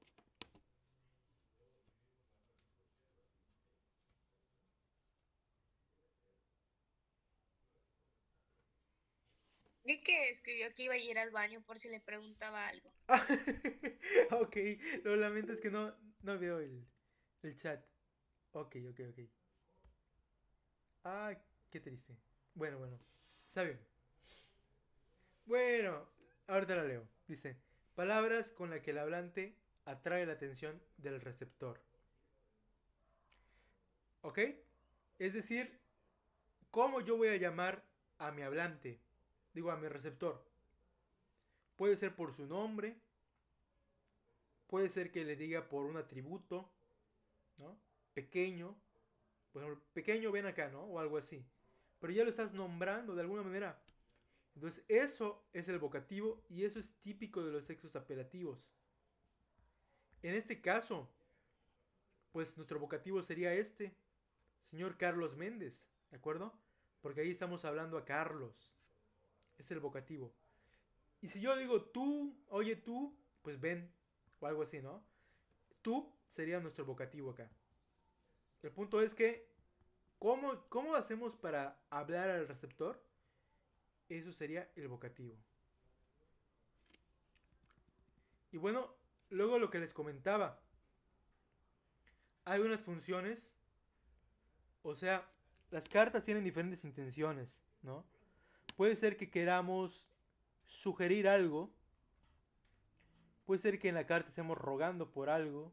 D: Vi que escribió que iba a ir al baño por si le preguntaba algo.
A: Ok, lo lamento, es que no veo el chat. Ok, ok, ok. Ah, qué triste. Bueno, está bien. Bueno, ahorita la leo. Dice, palabras con las que el hablante atrae la atención del receptor. ¿Ok? Es decir, ¿cómo yo voy a llamar a mi hablante? Digo, a mi receptor. Puede ser por su nombre, puede ser que le diga por un atributo, ¿no? Pequeño, por ejemplo, pequeño ven acá, ¿no? O algo así. Pero ya lo estás nombrando de alguna manera. Entonces eso es el vocativo y eso es típico de los sexos apelativos. En este caso, pues nuestro vocativo sería este, señor Carlos Méndez, ¿de acuerdo? Porque ahí estamos hablando a Carlos. Es el vocativo. Y si yo digo tú, oye tú, pues ven, o algo así, ¿no? Tú sería nuestro vocativo acá. El punto es que, ¿cómo hacemos para hablar al receptor? Eso sería el vocativo. Y bueno, luego lo que les comentaba. Hay unas funciones, o sea, las cartas tienen diferentes intenciones, ¿no? Puede ser que queramos sugerir algo. Puede ser que en la carta estemos rogando por algo.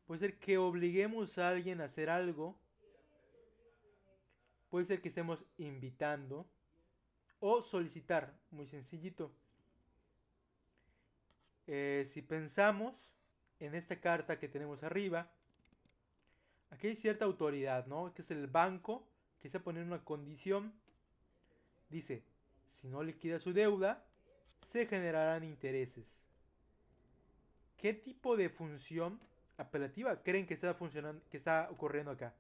A: Puede ser que obliguemos a alguien a hacer algo. Puede ser que estemos invitando. O solicitar, muy sencillito. Si pensamos en esta carta que tenemos arriba, aquí hay cierta autoridad, ¿no? Que es el banco que se pone en una condición. Dice, si no liquida su deuda, se generarán intereses. ¿Qué tipo de función apelativa creen que está funcionando, que está ocurriendo acá?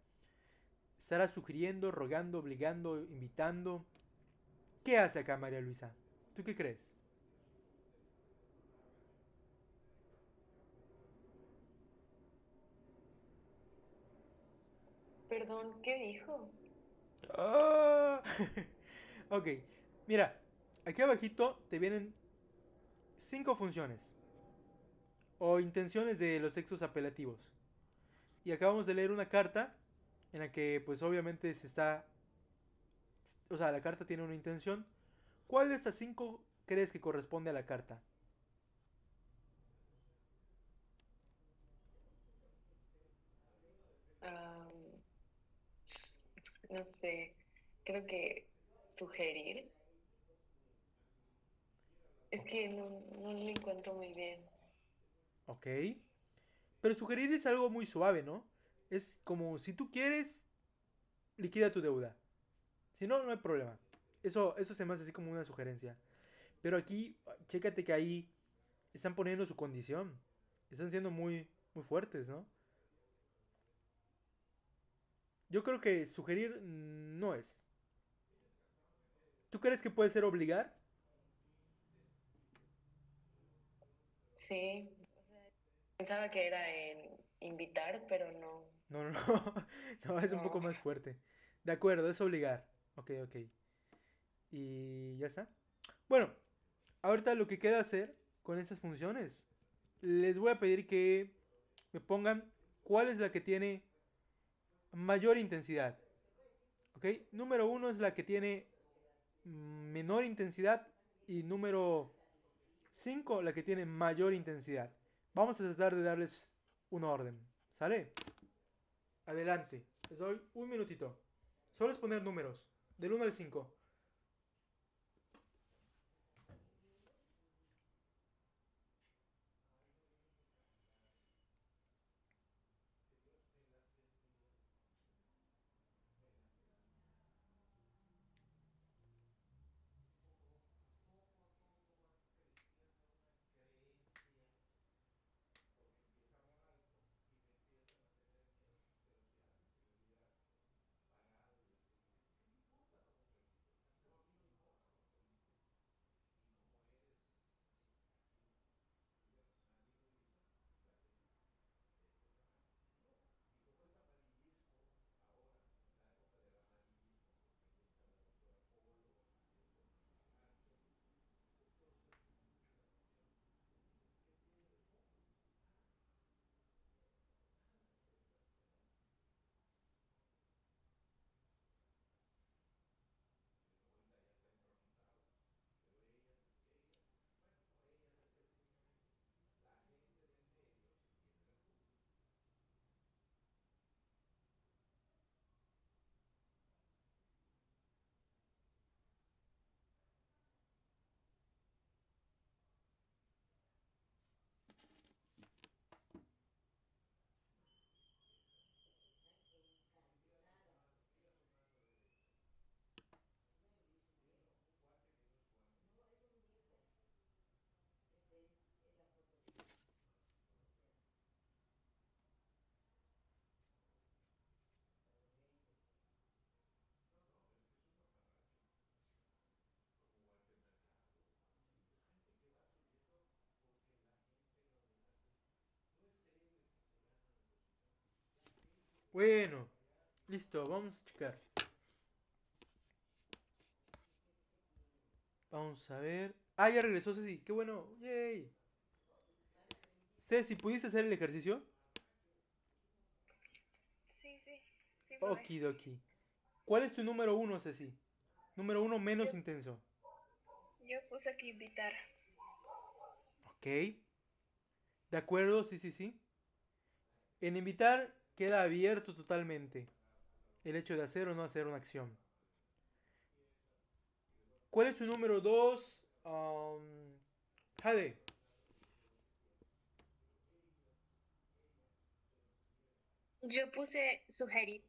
A: ¿Estará sugiriendo, rogando, obligando, invitando? ¿Qué hace acá María Luisa? ¿Tú qué crees?
B: Perdón, ¿qué dijo?
A: Ah. Ok, mira, aquí abajito te vienen 5 funciones o intenciones de los sexos apelativos. Y acabamos de leer una carta en la que pues obviamente se está, o sea, la carta tiene una intención. ¿Cuál de estas 5 crees que corresponde a la carta?
B: Am, no sé, creo que sugerir. Es que no le encuentro muy bien.
A: Ok. Pero sugerir es algo muy suave, ¿no? Es como si tú quieres, liquida tu deuda. Si no, no hay problema. Eso se me hace así como una sugerencia. Pero aquí, chécate que ahí están poniendo su condición. Están siendo muy, muy fuertes, ¿no? Yo creo que sugerir no es. ¿Tú crees que puede ser obligar?
B: Sí, pensaba que era en invitar, pero no,
A: No, no, no. No, es un poco
B: no.
A: más fuerte. De acuerdo, es obligar. Ok, ok. Y ya está. Bueno, ahorita lo que queda hacer con estas funciones, les voy a pedir que me pongan cuál es la que tiene mayor intensidad. ¿Ok? Número uno es la que tiene menor intensidad y número 5 la que tiene mayor intensidad. Vamos a tratar de darles un orden. ¿Sale? Adelante. Les doy un minutito. Solo es poner números. Del 1 al 5. Bueno, listo, vamos a checar. Vamos a ver. Ah, ya regresó Ceci, qué bueno. Yay. Ceci, ¿pudiste hacer el ejercicio?
C: Sí, sí, sí, probé.
A: Okidoki. ¿Cuál es tu número uno, Ceci? Número uno
C: Yo,
A: menos intenso.
C: yo puse aquí invitar.
A: Ok. De acuerdo, sí, sí, sí. En invitar queda abierto totalmente el hecho de hacer o no hacer una acción. ¿Cuál es tu número 2? Jade.
D: Yo puse sugerir.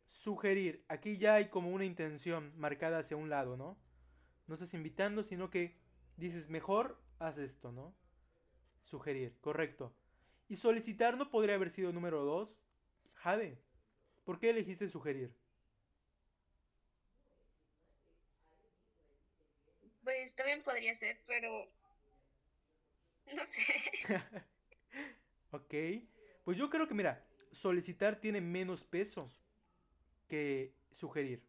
A: Sugerir. Aquí ya hay como una intención marcada hacia un lado, ¿no? No estás invitando, sino que dices, mejor haz esto, ¿no? Sugerir, correcto. Y solicitar no podría haber sido número 2. Jade, ¿por qué elegiste sugerir?
D: pues también podría ser, pero no sé.
A: Ok. Pues yo creo que, mira, solicitar tiene menos peso que sugerir.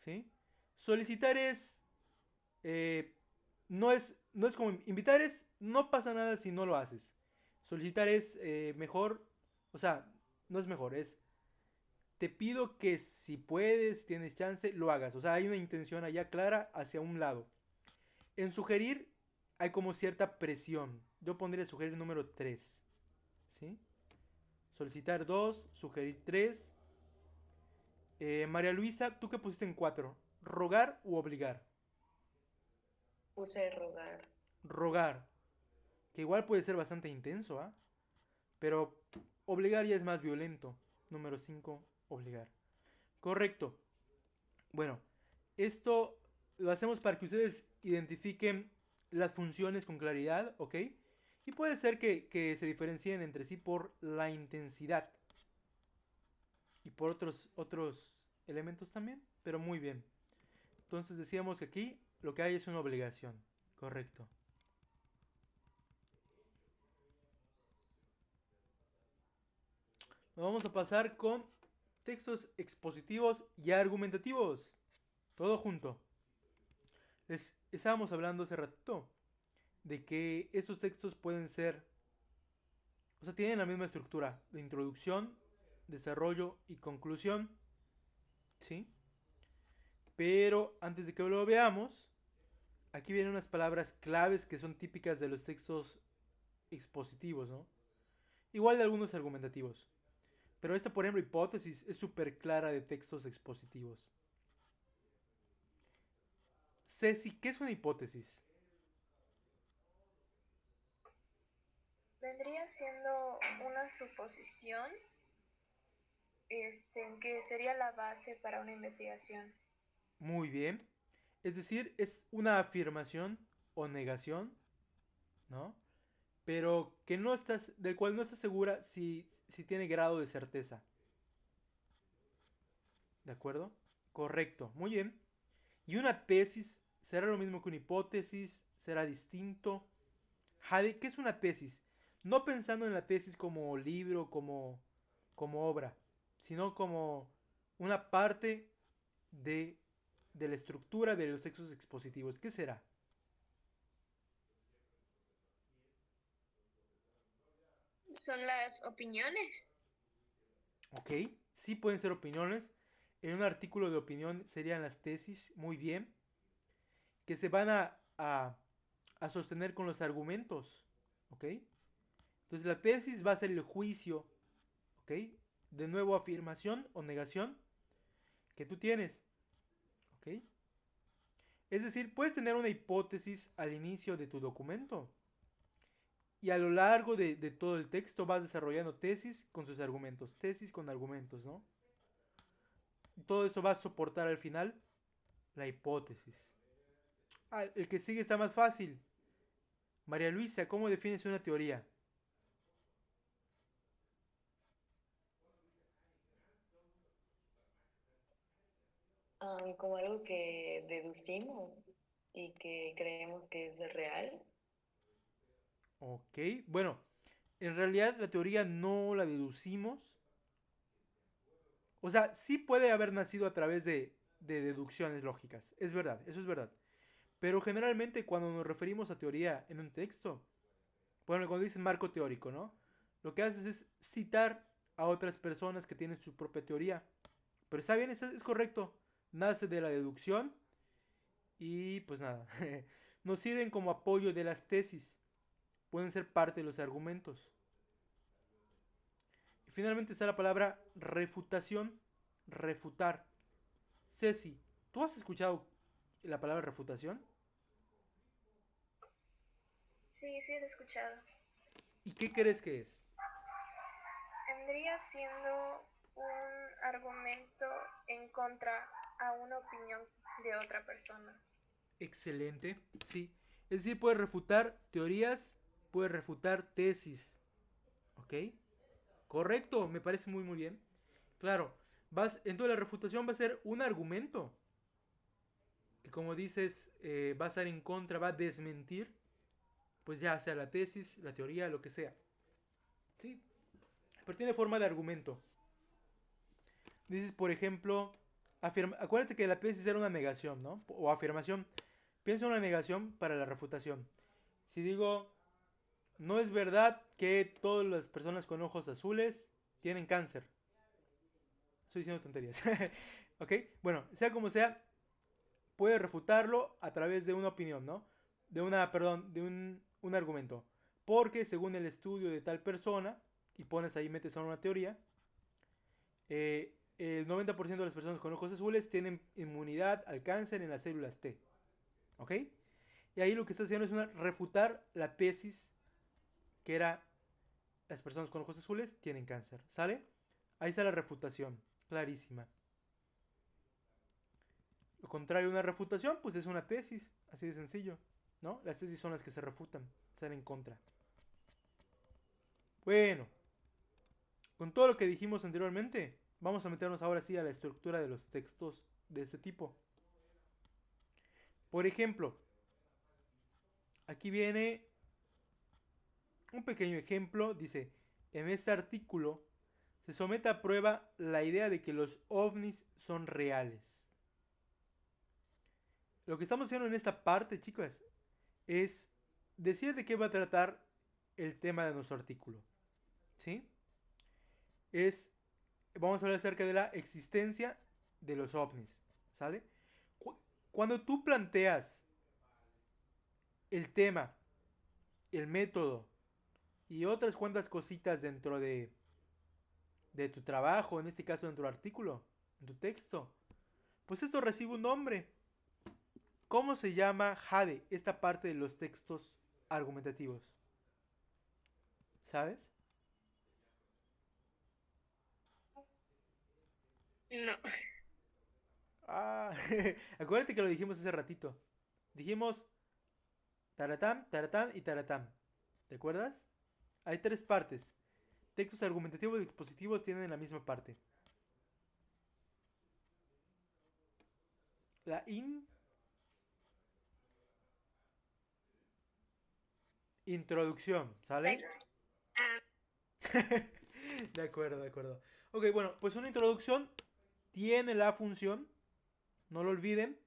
A: ¿Sí? Solicitar es. eh, no es como invitar es. No pasa nada si no lo haces. Solicitar es mejor. O sea, no es mejor, es. Te pido que si puedes, si tienes chance, lo hagas. O sea, hay una intención allá clara hacia un lado. En sugerir hay como cierta presión. Yo pondría sugerir número 3. ¿Sí? Solicitar 2, sugerir 3. María Luisa, ¿tú qué pusiste en 4? ¿Rogar u obligar?
B: Puse rogar.
A: Rogar, que igual puede ser bastante intenso, ¿ah? Pero obligar ya es más violento. Número 5, obligar. Correcto. Bueno, esto lo hacemos para que ustedes identifiquen las funciones con claridad, ¿ok? Y puede ser que se diferencien entre sí por la intensidad y por otros elementos también, pero muy bien. Entonces decíamos que aquí lo que hay es una obligación, correcto. Nos vamos a pasar con textos expositivos y argumentativos. Todo junto. Les estábamos hablando hace rato de que estos textos pueden ser, o sea, tienen la misma estructura de introducción, desarrollo y conclusión, ¿sí? Pero antes de que lo veamos, aquí vienen unas palabras claves que son típicas de los textos expositivos, ¿no? Igual de algunos argumentativos. Pero esta, por ejemplo, hipótesis es súper clara de textos expositivos. Ceci, ¿qué es una hipótesis?
C: Vendría siendo una suposición, que sería la base para una investigación.
A: Muy bien. Es decir, es una afirmación o negación, ¿no? Pero que no estás, del cual no estás segura si tiene grado de certeza. ¿De acuerdo? Correcto. Muy bien. ¿Y una tesis será lo mismo que una hipótesis? ¿Será distinto? Jade, ¿qué es una tesis? No pensando en la tesis como libro, como obra, sino como una parte de, de la estructura de los textos expositivos. ¿Qué será?
D: Son las opiniones.
A: ¿Ok? Sí pueden ser opiniones. En un artículo de opinión serían las tesis, muy bien, que se van a sostener con los argumentos. ¿Ok? Entonces la tesis va a ser el juicio. ¿Ok? De nuevo afirmación o negación que tú tienes. ¿Ok? Es decir, puedes tener una hipótesis al inicio de tu documento y a lo largo de todo el texto vas desarrollando tesis con sus argumentos, tesis con argumentos, ¿no? Todo eso va a soportar al final la hipótesis. Ah, el que sigue está más fácil. María Luisa, ¿cómo defines una teoría?
B: Como algo que deducimos y que creemos que es real.
A: Ok, bueno, en realidad la teoría no la deducimos. O sea, sí puede haber nacido a través de deducciones lógicas. Es verdad, eso es verdad. Pero generalmente cuando nos referimos a teoría en un texto, bueno, cuando dices marco teórico, ¿no? Lo que haces es citar a otras personas que tienen su propia teoría. Pero está bien, es correcto. Nace de la deducción y pues nada. Nos sirven como apoyo de las tesis. Pueden ser parte de los argumentos. Y finalmente está la palabra refutación. Refutar. Ceci, ¿tú has escuchado la palabra refutación?
C: Sí, sí, he escuchado.
A: ¿Y qué crees que es?
C: Vendría siendo un argumento en contra a una opinión de otra persona.
A: Excelente, sí. Es decir, puedes refutar teorías, puedes refutar tesis. ¿Ok? Correcto, me parece muy muy bien. Claro, entonces la refutación va a ser un argumento. que como dices, va a estar en contra, va a desmentir, pues ya sea la tesis, la teoría, lo que sea. ¿Sí? Pero tiene forma de argumento. Dices, por ejemplo, acuérdate que la tesis era una negación, ¿no? O afirmación. Piensa en una negación para la refutación. Si digo, no es verdad que todas las personas con ojos azules tienen cáncer. Estoy diciendo tonterías. ¿Ok? Bueno, sea como sea, puede refutarlo a través de una opinión, ¿no? Perdón, de un argumento. Porque según el estudio de tal persona, y pones ahí, metes a una teoría, el 90% de las personas con ojos azules tienen inmunidad al cáncer en las células T. ¿Ok? Y ahí lo que está haciendo es refutar la tesis que era las personas con ojos azules tienen cáncer. ¿Sale? Ahí está la refutación, clarísima. Lo contrario a una refutación, pues es una tesis, así de sencillo, ¿no? Las tesis son las que se refutan, están en contra. Bueno, con todo lo que dijimos anteriormente, vamos a meternos ahora sí a la estructura de los textos de este tipo. Por ejemplo, aquí viene un pequeño ejemplo, dice, en este artículo se somete a prueba la idea de que los ovnis son reales. Lo que estamos haciendo en esta parte, chicas, es decir de qué va a tratar el tema de nuestro artículo. ¿Sí? Vamos a hablar acerca de la existencia de los ovnis. ¿Sale? Cuando tú planteas el tema, el método y otras cuantas cositas dentro de tu trabajo, en este caso en tu artículo, en tu texto, pues esto recibe un nombre. ¿Cómo se llama, Jade, esta parte de los textos argumentativos? ¿Sabes?
D: No.
A: Ah, acuérdate que lo dijimos hace ratito. Dijimos taratán, taratán y taratán. ¿Te acuerdas? Hay tres partes. Textos argumentativos y expositivos tienen la misma parte. La introducción, ¿sale? De acuerdo, de acuerdo. Ok, bueno, pues una introducción tiene la función, no lo olviden,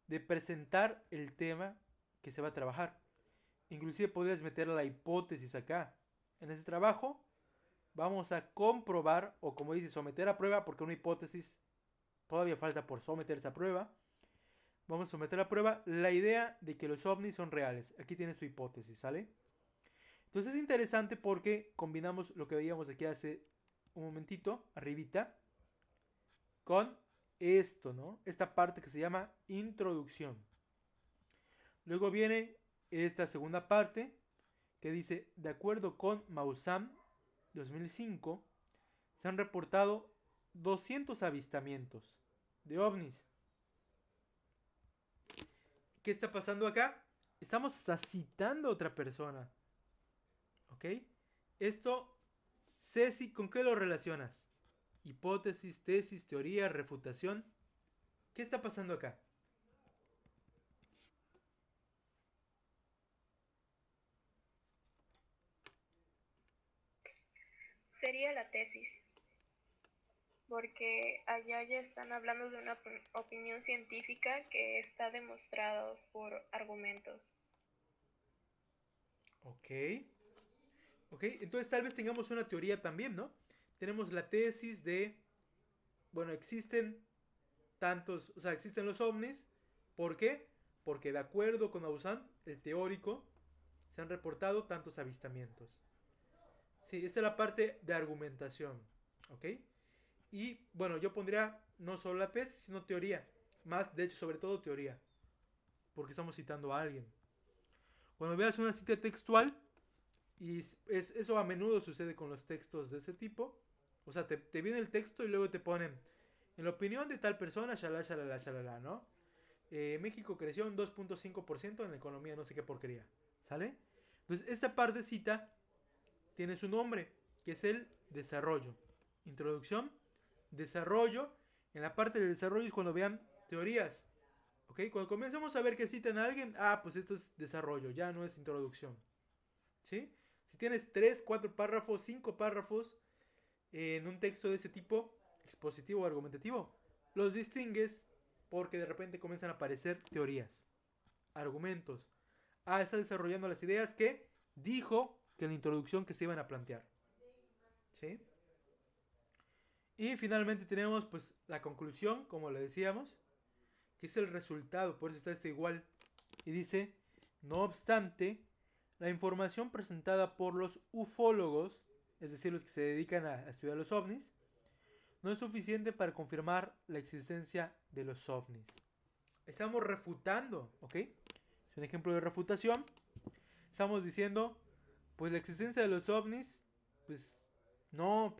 A: de presentar el tema que se va a trabajar. Inclusive podrías meter la hipótesis acá. En ese trabajo vamos a comprobar, o como dice, someter a prueba, porque una hipótesis todavía falta por someterse a prueba. Vamos a someter a prueba la idea de que los ovnis son reales. Aquí tienes tu hipótesis, ¿sale? Entonces es interesante porque combinamos lo que veíamos aquí hace un momentito, arribita, con esto, ¿no? Esta parte que se llama introducción. Luego viene esta segunda parte que dice, de acuerdo con Maussan 2005, se han reportado 200 avistamientos de ovnis. ¿Qué está pasando acá? Estamos citando a otra persona. ¿Ok? Esto, Ceci, ¿con qué lo relacionas? Hipótesis, tesis, teoría, refutación. ¿Qué está pasando acá?
C: Sería la tesis, porque allá ya están hablando de una opinión científica que está demostrado por argumentos.
A: Ok. Ok, entonces tal vez tengamos una teoría también, ¿no? Tenemos la tesis de, bueno, existen tantos, o sea, existen los ovnis. ¿Por qué? Porque de acuerdo con Maussan, el teórico, se han reportado tantos avistamientos. Sí, esta es la parte de argumentación, ¿ok? Y bueno, yo pondría no solo la tesis, sino teoría. Más, de hecho, sobre todo teoría. Porque estamos citando a alguien. Cuando veas una cita textual, y eso a menudo sucede con los textos de ese tipo, o sea, te viene el texto y luego te ponen, en la opinión de tal persona, shalala, shalala, shalala, ¿no? México creció un 2.5% en la economía, no sé qué porquería, ¿sale? Entonces, esta partecita tiene su nombre, que es el desarrollo. Introducción, desarrollo. En la parte del desarrollo es cuando vean teorías. ¿Ok? Cuando comencemos a ver que citan a alguien, pues esto es desarrollo, ya no es introducción. ¿Sí? Si tienes 3, 4 párrafos, 5 párrafos en un texto de ese tipo, expositivo o argumentativo, los distingues porque de repente comienzan a aparecer teorías, argumentos. Está desarrollando las ideas que dijo que en la introducción que se iban a plantear. ¿Sí? Y finalmente tenemos pues la conclusión, como le decíamos, que es el resultado, por eso está este igual. Y dice, no obstante, la información presentada por los ufólogos, es decir, los que se dedican a estudiar los ovnis, no es suficiente para confirmar la existencia de los ovnis. Estamos refutando, ¿ok? Es un ejemplo de refutación. Estamos diciendo, pues la existencia de los ovnis, no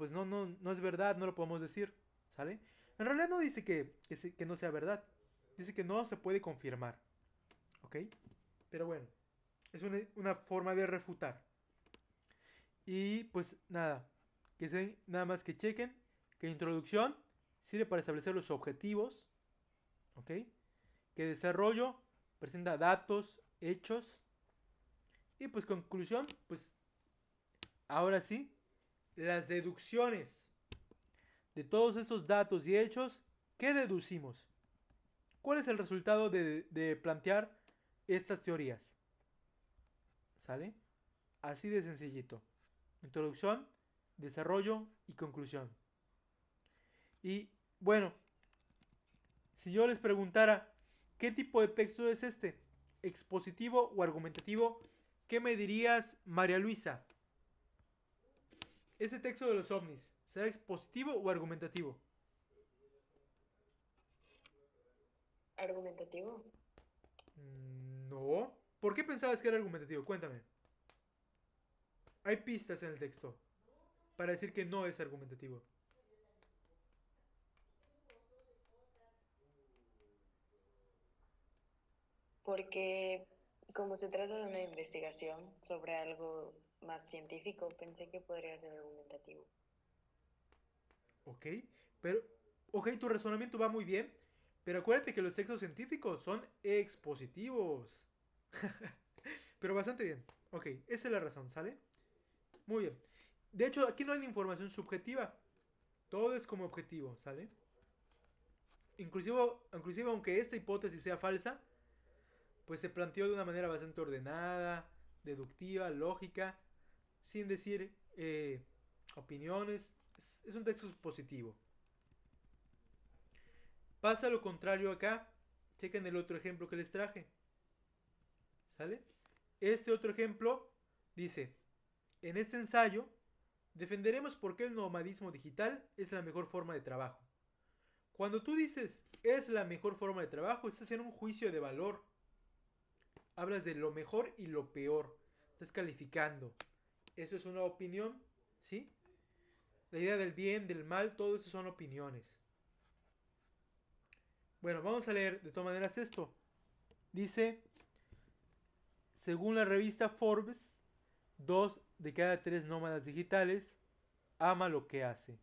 A: es verdad, no lo podemos decir, ¿sale? En realidad no dice que no sea verdad, dice que no se puede confirmar, ¿ok? Pero bueno, es una forma de refutar. Y pues nada, nada más que chequen que introducción sirve para establecer los objetivos, ¿ok? Que desarrollo presenta datos, hechos. Y pues conclusión, pues ahora sí, las deducciones de todos esos datos y hechos, ¿qué deducimos? ¿Cuál es el resultado de plantear estas teorías? ¿Sale? Así de sencillito. Introducción, desarrollo y conclusión. Y bueno, si yo les preguntara, ¿qué tipo de texto es este? ¿Expositivo o argumentativo? ¿Qué me dirías, María Luisa? Ese texto de los ovnis, ¿será expositivo o argumentativo?
B: Argumentativo.
A: No. ¿Por qué pensabas que era argumentativo? Cuéntame. Hay pistas en el texto para decir que no es argumentativo.
B: Porque como se trata de una investigación sobre algo más científico, pensé que podría ser argumentativo.
A: Ok, pero, ok, tu razonamiento va muy bien, pero acuérdate que los textos científicos son expositivos. Pero bastante bien. Ok, esa es la razón, ¿sale? Muy bien. De hecho, aquí no hay información subjetiva. Todo es como objetivo, ¿sale? Inclusive aunque esta hipótesis sea falsa, pues se planteó de una manera bastante ordenada, deductiva, lógica, sin decir opiniones. Es un texto positivo. Pasa lo contrario acá. Chequen el otro ejemplo que les traje. ¿Sale? Este otro ejemplo dice, en este ensayo defenderemos por qué el nomadismo digital es la mejor forma de trabajo. Cuando tú dices es la mejor forma de trabajo, estás haciendo un juicio de valor. Hablas de lo mejor y lo peor. Estás calificando. Eso es una opinión, ¿sí? La idea del bien, del mal, todo eso son opiniones. Bueno, vamos a leer de todas maneras esto. Dice, según la revista Forbes, 2 de cada 3 nómadas digitales ama lo que hace.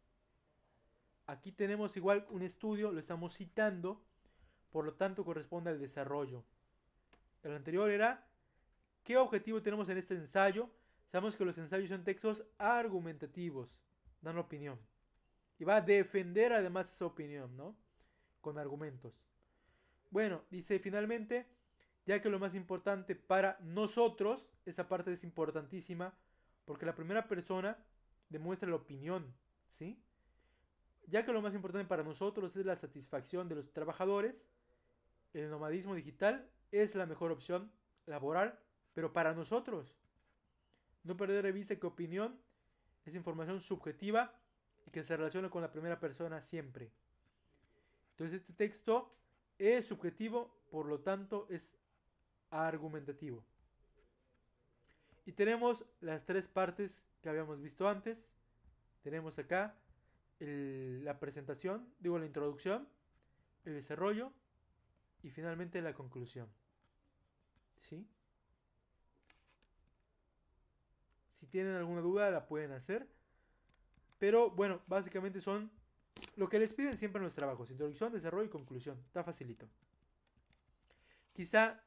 A: Aquí tenemos igual un estudio, lo estamos citando, por lo tanto corresponde al desarrollo. El anterior era, ¿qué objetivo tenemos en este ensayo? Sabemos que los ensayos son textos argumentativos, dan opinión. Y va a defender además esa opinión, ¿no? Con argumentos. Bueno, dice finalmente, ya que lo más importante para nosotros, esa parte es importantísima, porque la primera persona demuestra la opinión, ¿sí? Ya que lo más importante para nosotros es la satisfacción de los trabajadores, el nomadismo digital es la mejor opción laboral, pero para nosotros. No perder de vista que opinión es información subjetiva y que se relaciona con la primera persona siempre. Entonces este texto es subjetivo, por lo tanto es argumentativo. Y tenemos las tres partes que habíamos visto antes. Tenemos acá la presentación, la introducción, el desarrollo y finalmente la conclusión. ¿Sí? Si tienen alguna duda la pueden hacer. Pero bueno, básicamente son lo que les piden siempre en los trabajos. Introducción, desarrollo y conclusión. Está facilito. Quizá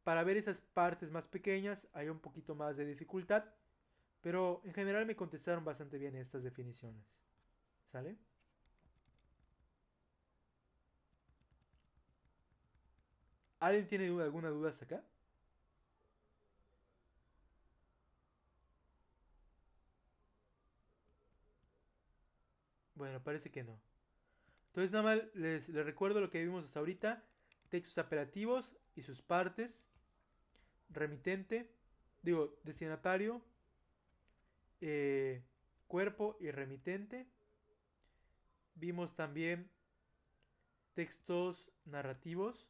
A: para ver esas partes más pequeñas hay un poquito más de dificultad, pero en general me contestaron bastante bien estas definiciones. ¿Sale? ¿Alguien tiene alguna duda hasta acá? Bueno, parece que no. Entonces nada más les recuerdo lo que vimos hasta ahorita. Textos apelativos y sus partes. Remitente. Digo, destinatario. eh, Cuerpo y remitente. Vimos también textos narrativos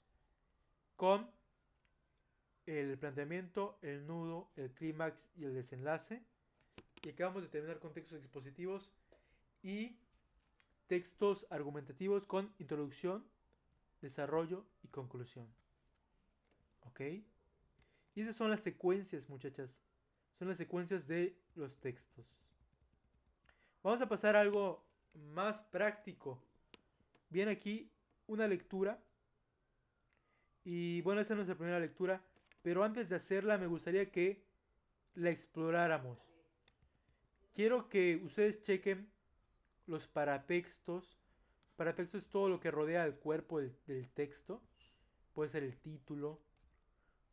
A: con el planteamiento, el nudo, el clímax y el desenlace. Y acabamos de terminar con textos expositivos y textos argumentativos con introducción, desarrollo y conclusión. ¿Ok? Y esas son las secuencias, muchachas. Son las secuencias de los textos. Vamos a pasar a algo más práctico. Viene aquí una lectura. Y bueno, esa no es nuestra primera lectura. Pero antes de hacerla me gustaría que la exploráramos. Quiero que ustedes chequen los paratextos. Paratexto es todo lo que rodea el cuerpo del texto. Puede ser el título.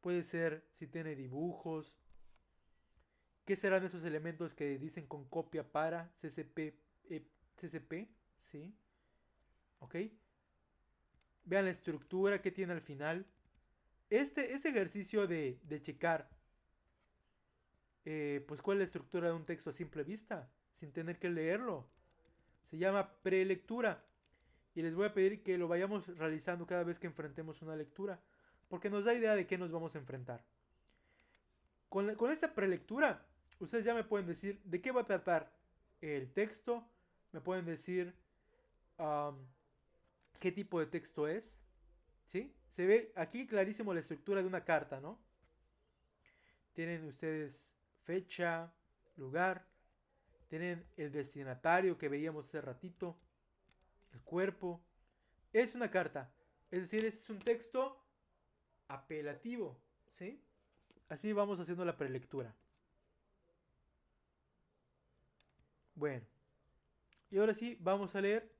A: Puede ser si tiene dibujos. ¿Qué serán esos elementos que dicen con copia para CCP? CCP, ¿sí? ¿Ok? Vean la estructura que tiene al final. Este ejercicio de checar, pues cuál es la estructura de un texto a simple vista, sin tener que leerlo, se llama prelectura. Y les voy a pedir que lo vayamos realizando cada vez que enfrentemos una lectura, porque nos da idea de qué nos vamos a enfrentar. Con esta prelectura, ustedes ya me pueden decir de qué va a tratar el texto, me pueden decir um, qué tipo de texto es, ¿sí? Se ve aquí clarísimo la estructura de una carta, ¿no? Tienen ustedes fecha, lugar, tienen el destinatario que veíamos hace ratito, el cuerpo. Es una carta, es decir, es un texto apelativo, ¿sí? Así vamos haciendo la prelectura. Bueno, y ahora sí, vamos a leer.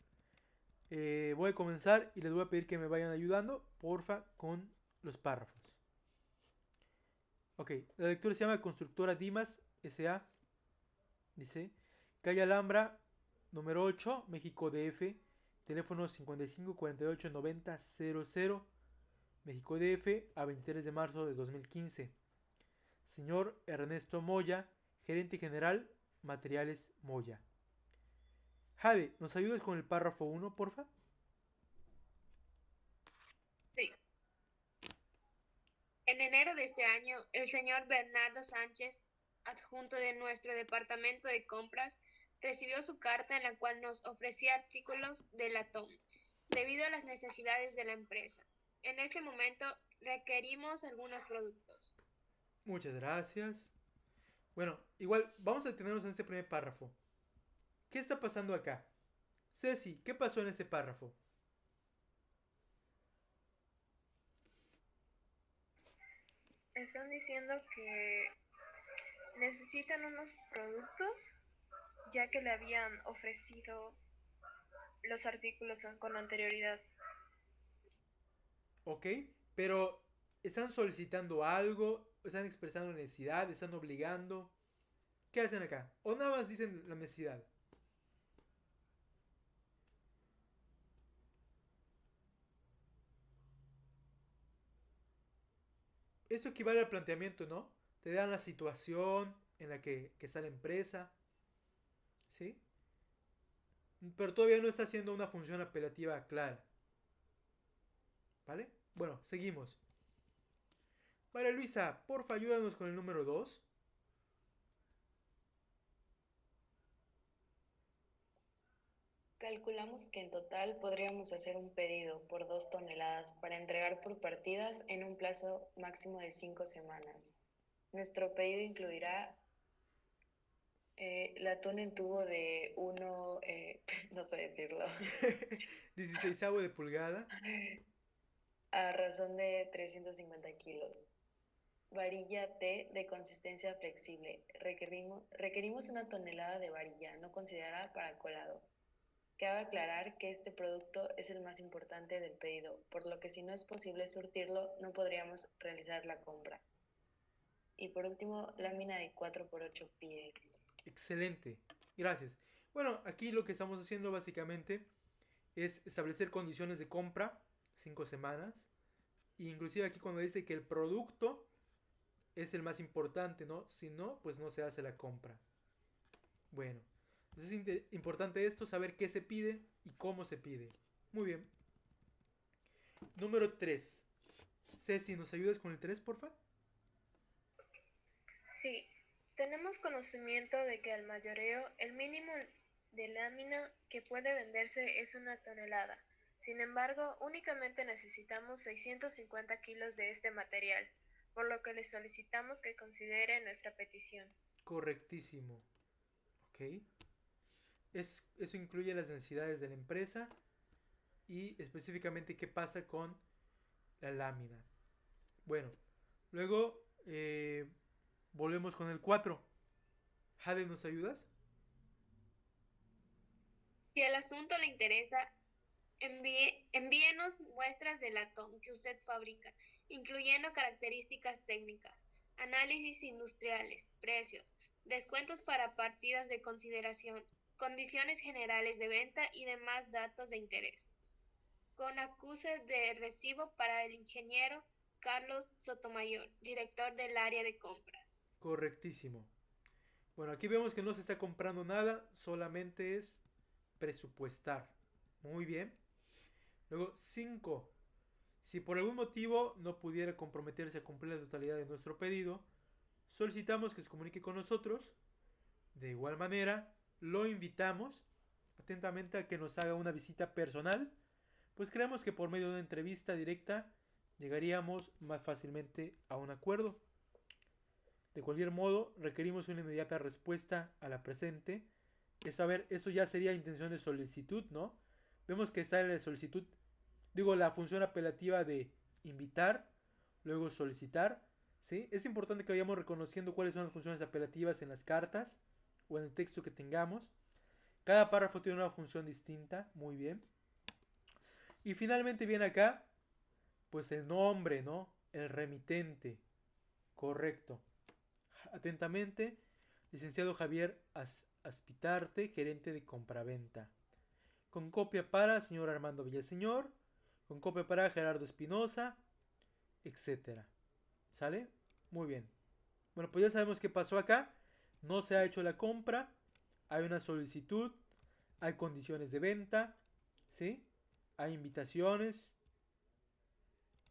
A: Voy a comenzar y les voy a pedir que me vayan ayudando, porfa, con los párrafos. Ok, la lectura se llama Constructora Dimas S.A. Dice, calle Alhambra, número 8, México DF, teléfono 55 48 90 00, México DF, a 23 de marzo de 2015. Señor Ernesto Moya, gerente general, Materiales Moya. Jade, ¿nos ayudas con el párrafo 1, porfa?
D: Sí. En enero de este año, el señor Bernardo Sánchez, adjunto de nuestro departamento de compras, recibió su carta en la cual nos ofrecía artículos de latón, debido a las necesidades de la empresa. En este momento requerimos algunos productos.
A: Muchas gracias. Bueno, igual vamos a detenernos en este primer párrafo. ¿Qué está pasando acá? Ceci, ¿qué pasó en ese párrafo?
C: Están diciendo que necesitan unos productos ya que le habían ofrecido los artículos con anterioridad.
A: Ok, pero ¿están solicitando algo? ¿Están expresando necesidad? ¿Están obligando? ¿Qué hacen acá? ¿O nada más dicen la necesidad? Esto equivale al planteamiento, ¿no? Te dan la situación en la que está la empresa, ¿sí? Pero todavía no está haciendo una función apelativa clara. ¿Vale? Bueno, seguimos. María Luisa, porfa, ayúdanos con el número 2.
B: Calculamos que en total podríamos hacer un pedido por 2 toneladas para entregar por partidas en un plazo máximo de 5 semanas. Nuestro pedido incluirá latón en tubo de 1, no sé decirlo,
A: 16 de pulgada.
B: a razón de 350 kilos. Varilla T de consistencia flexible. Requerimos una tonelada de varilla no considerada para colado. Cabe aclarar que este producto es el más importante del pedido, por lo que si no es posible surtirlo, no podríamos realizar la compra. Y por último, lámina de 4x8 pies.
A: Excelente, gracias. Bueno, aquí lo que estamos haciendo básicamente es establecer condiciones de compra, 5 semanas. E inclusive aquí cuando dice que el producto es el más importante, ¿no? Si no, pues no se hace la compra. Bueno, entonces es importante esto, saber qué se pide y cómo se pide. Muy bien. Número 3. Ceci, ¿nos ayudas con el 3, porfa?
C: Sí, tenemos conocimiento de que al mayoreo el mínimo de lámina que puede venderse es 1 tonelada. Sin embargo, únicamente necesitamos 650 kilos de este material, por lo que le solicitamos que considere nuestra petición.
A: Correctísimo. Ok. Eso incluye las densidades de la empresa y específicamente qué pasa con la lámina. Bueno, luego volvemos con el 4. Jade, ¿nos ayudas?
D: Si el asunto le interesa, envíenos muestras de latón que usted fabrica, incluyendo características técnicas, análisis industriales, precios, descuentos para partidas de consideración, condiciones generales de venta y demás datos de interés. Con acuse de recibo para el ingeniero Carlos Sotomayor, director del área de compras.
A: Correctísimo. Bueno, aquí vemos que no se está comprando nada, solamente es presupuestar. Muy bien. Luego, 5. Si por algún motivo no pudiera comprometerse a cumplir la totalidad de nuestro pedido, solicitamos que se comunique con nosotros. De igual manera, lo invitamos atentamente a que nos haga una visita personal, pues creemos que por medio de una entrevista directa llegaríamos más fácilmente a un acuerdo. De cualquier modo, requerimos una inmediata respuesta a la presente. Esto ya sería intención de solicitud, ¿no? Vemos que está la solicitud, la función apelativa de invitar, luego solicitar, ¿sí? Es importante que vayamos reconociendo cuáles son las funciones apelativas en las cartas o en el texto que tengamos. Cada párrafo tiene una función distinta, muy bien. Y finalmente viene acá, pues el nombre, ¿no? El remitente, correcto. Atentamente, licenciado Javier Aspitarte, gerente de compraventa. Con copia para señor Armando Villaseñor, con copia para Gerardo Espinosa, etcétera. ¿Sale? Muy bien. Bueno, pues ya sabemos qué pasó acá. No se ha hecho la compra. Hay una solicitud. Hay condiciones de venta. ¿Sí? Hay invitaciones.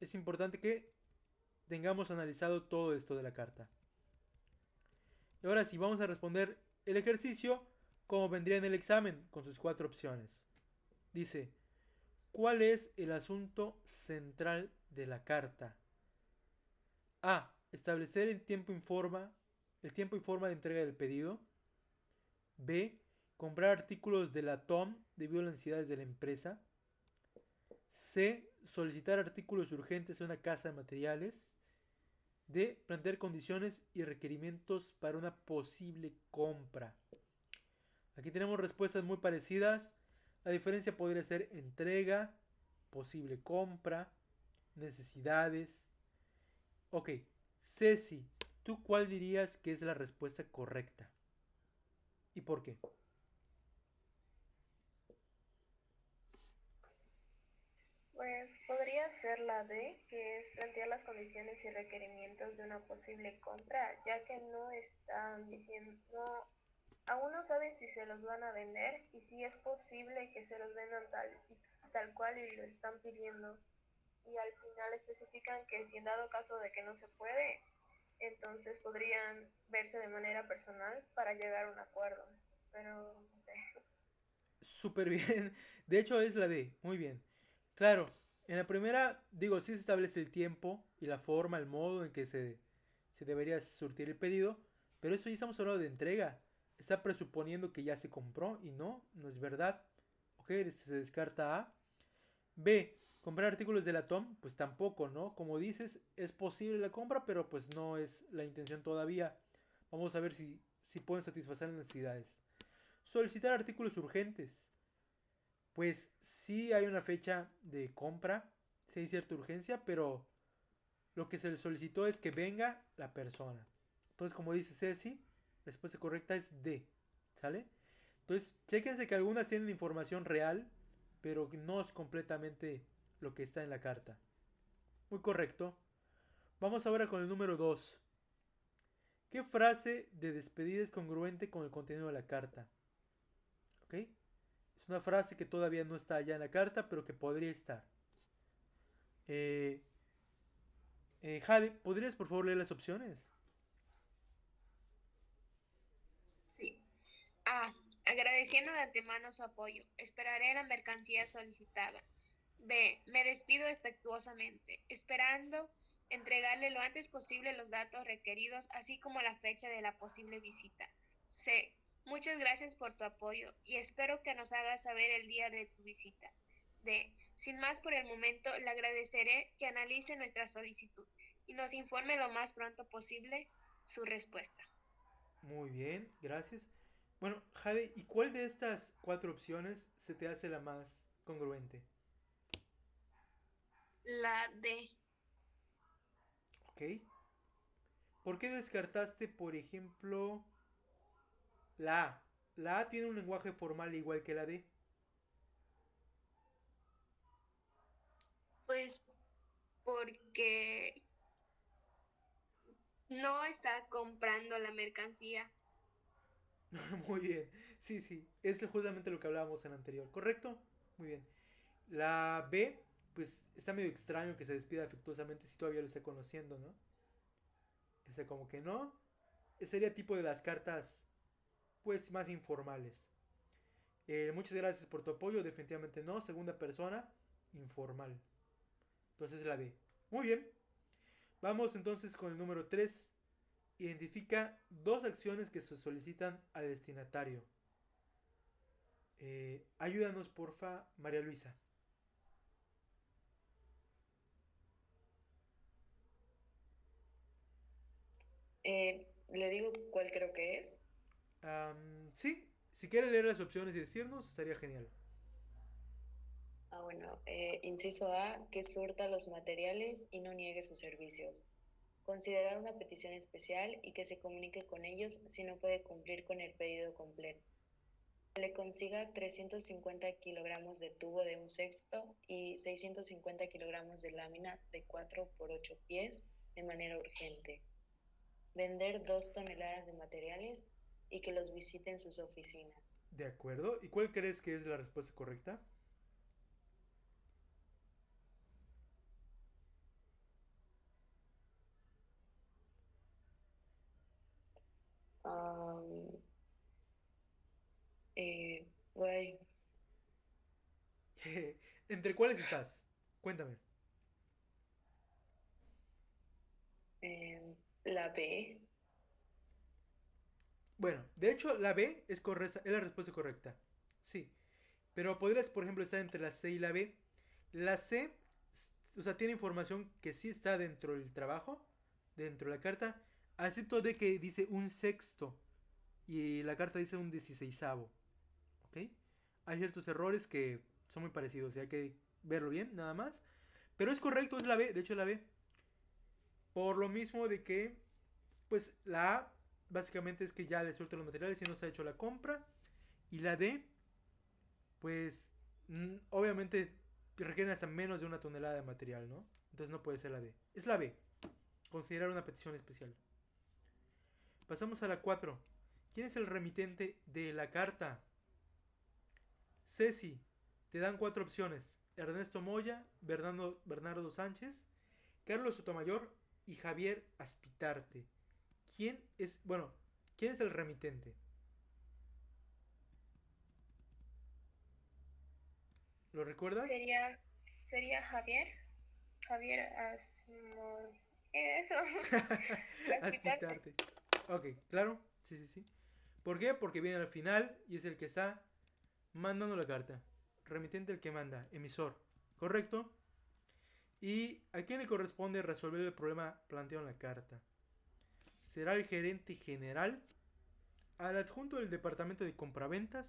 A: Es importante que tengamos analizado todo esto de la carta. Y ahora sí, vamos a responder el ejercicio como vendría en el examen, con sus 4 opciones. Dice, ¿cuál es el asunto central de la carta? A. Establecer el tiempo y forma de entrega del pedido. B. Comprar artículos de la TOM debido a las necesidades de la empresa. C. Solicitar artículos urgentes a una casa de materiales. D. Plantear condiciones y requerimientos para una posible compra. Aquí tenemos respuestas muy parecidas. La diferencia podría ser entrega, posible compra, necesidades. Ok, Ceci, ¿tú cuál dirías que es la respuesta correcta? ¿Y por qué?
C: Pues podría ser la D, que es plantear las condiciones y requerimientos de una posible compra, ya que no están diciendo, aún no saben si se los van a vender y si es posible que se los vendan tal cual y lo están pidiendo. Y al final especifican que si en dado caso de que no se puede, entonces podrían verse de manera personal para llegar a un acuerdo. Pero no sé.
A: Súper bien. De hecho es la D. Muy bien. Claro, en la primera, sí se establece el tiempo y la forma, el modo en que se debería surtir el pedido. Pero eso ya estamos hablando de entrega. Está presuponiendo que ya se compró y no es verdad. Ok, se descarta A. B. Comprar artículos de la TOM, pues tampoco, ¿no? Como dices, es posible la compra, pero pues no es la intención todavía. Vamos a ver si pueden satisfacer las necesidades. Solicitar artículos urgentes. Pues sí hay una fecha de compra, sí hay cierta urgencia, pero lo que se le solicitó es que venga la persona. Entonces, como dice Ceci, la respuesta correcta es D, ¿sale? Entonces, chéquense que algunas tienen información real, pero que no es completamente lo que está en la carta. Muy correcto. Vamos ahora con el número 2. ¿Qué frase de despedida es congruente con el contenido de la carta? ¿Ok? Es una frase que todavía no está allá en la carta, pero que podría estar. Eh, Jade, ¿podrías por favor leer las opciones?
D: Sí. A. Agradeciendo de antemano su apoyo. Esperaré la mercancía solicitada. B. Me despido afectuosamente, esperando entregarle lo antes posible los datos requeridos, así como la fecha de la posible visita. C. Muchas gracias por tu apoyo y espero que nos hagas saber el día de tu visita. D. Sin más por el momento, le agradeceré que analice nuestra solicitud y nos informe lo más pronto posible su respuesta.
A: Muy bien, gracias. Bueno, Jade, ¿y cuál de estas 4 opciones se te hace la más congruente?
D: La D.
A: ¿Ok? ¿Por qué descartaste, por ejemplo, la A? La A tiene un lenguaje formal igual que la D.
D: Pues porque no está comprando la mercancía.
A: Muy bien. Sí, sí. Es justamente lo que hablábamos en el anterior. ¿Correcto? Muy bien. La B, pues está medio extraño que se despida afectuosamente si todavía lo está conociendo, ¿no? O sea, como que no. Sería tipo de las cartas, pues, más informales. Muchas gracias por tu apoyo. Definitivamente no. Segunda persona, informal. Entonces la B. Muy bien. Vamos entonces con el número 3. Identifica 2 acciones que se solicitan al destinatario. Ayúdanos, porfa, María Luisa.
B: Le digo cuál creo que es.
A: Sí, si quiere leer las opciones y decirnos, estaría genial.
B: Bueno, inciso A, que surta los materiales y no niegue sus servicios. Considerar una petición especial y que se comunique con ellos si no puede cumplir con el pedido completo. Que le consiga 350 kilogramos de tubo de 1/6 y 650 kilogramos de lámina de 4 por 8 pies de manera urgente. Vender 2 toneladas de materiales y que los visite en sus oficinas.
A: De acuerdo. ¿Y cuál crees que es la respuesta correcta?
B: Um, Guay,
A: ¿Entre cuáles estás? Cuéntame.
B: la B.
A: Bueno, de hecho la B es correcta, es la respuesta correcta. Sí. Pero podrías, por ejemplo, estar entre la C y la B. La C, o sea, tiene información que sí está dentro del trabajo, dentro de la carta, excepto de que dice 1/6 y la carta dice 1/16. ¿Ok? Hay ciertos errores que son muy parecidos y hay que verlo bien, nada más. Pero es correcto, es la B, de hecho es la B. Por lo mismo de que, pues la A básicamente es que ya le suelta los materiales y no se ha hecho la compra. Y la D, pues obviamente requieren hasta menos de 1 tonelada de material, ¿no? Entonces no puede ser la D. Es la B. Considerar una petición especial. Pasamos a la 4. ¿Quién es el remitente de la carta? Ceci, te dan 4 opciones. Ernesto Moya, Bernardo Sánchez, Carlos Sotomayor y Javier Aspitarte. ¿Quién es el remitente? ¿Lo recuerdas?
C: Sería Javier eso. Aspitarte.
A: Aspitarte. Ok, claro. Sí, sí, sí. ¿Por qué? Porque viene al final y es el que está mandando la carta. Remitente el que manda. Emisor. ¿Correcto? ¿Y a quién le corresponde resolver el problema planteado en la carta? ¿Será el gerente general, al adjunto del departamento de compraventas,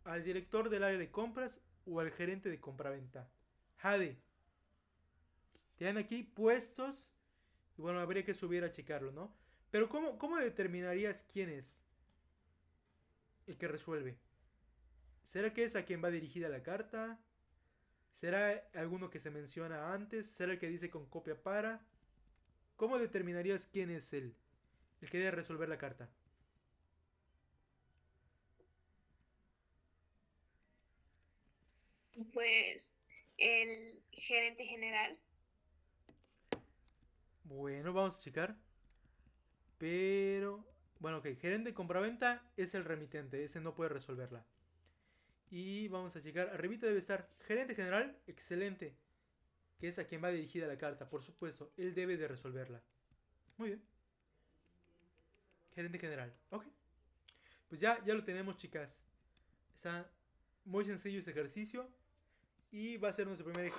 A: al director del área de compras o al gerente de compraventa? Jade, te dan aquí puestos y bueno, habría que subir a checarlo, ¿no? Pero ¿cómo determinarías quién es el que resuelve? ¿Será que es a quien va dirigida la carta? ¿Será alguno que se menciona antes? ¿Será el que dice con copia para? ¿Cómo determinarías quién es él? El que debe resolver la carta.
D: Pues el gerente general.
A: Bueno, vamos a checar. Pero... Bueno, ok. Gerente de compraventa es el remitente. Ese no puede resolverla. Y vamos a checar. Arribita debe estar gerente general. Excelente. Que es a quien va dirigida la carta. Por supuesto. Él debe de resolverla. Muy bien. Gerente general. Ok. Pues ya lo tenemos, chicas. Está muy sencillo este ejercicio. Y va a ser nuestro primer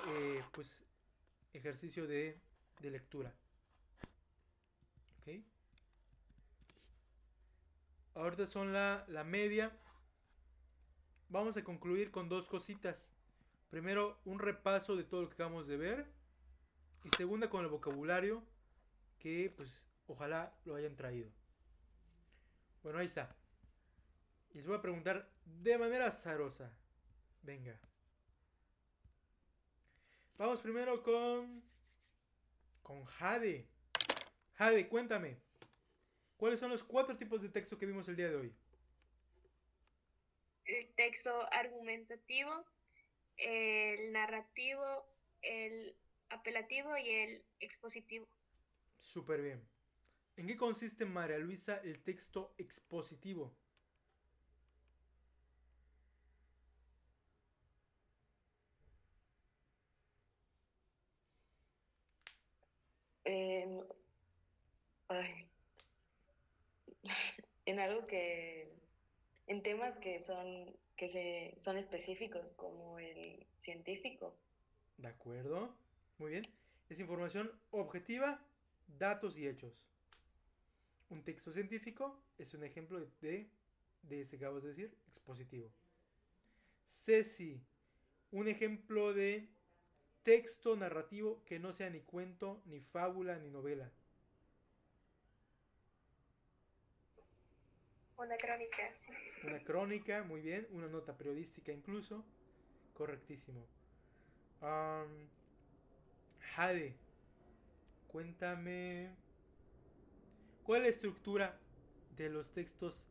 A: pues, ejercicio de lectura. Ok. Ahorita son la media. Vamos a concluir con dos cositas. Primero, un repaso de todo lo que acabamos de ver. Y segunda, con el vocabulario que pues ojalá lo hayan traído. Bueno, ahí está. Y les voy a preguntar de manera azarosa. Venga. Vamos primero con Jade. Jade, cuéntame. ¿Cuáles son los 4 tipos de texto que vimos el día de hoy?
D: El texto argumentativo, el narrativo, el apelativo y el expositivo.
A: Súper bien. ¿En qué consiste, María Luisa, el texto expositivo?
B: En, ay, en algo que, en temas son específicos, como el científico.
A: De acuerdo. Muy bien. Es información objetiva, datos y hechos. Un texto científico es un ejemplo de este que acabas de decir, expositivo. Ceci, un ejemplo de texto narrativo que no sea ni cuento, ni fábula, ni novela.
C: Una crónica.
A: Una crónica, muy bien. Una nota periodística incluso. Correctísimo. Jade, cuéntame. ¿Cuál es la estructura de los textos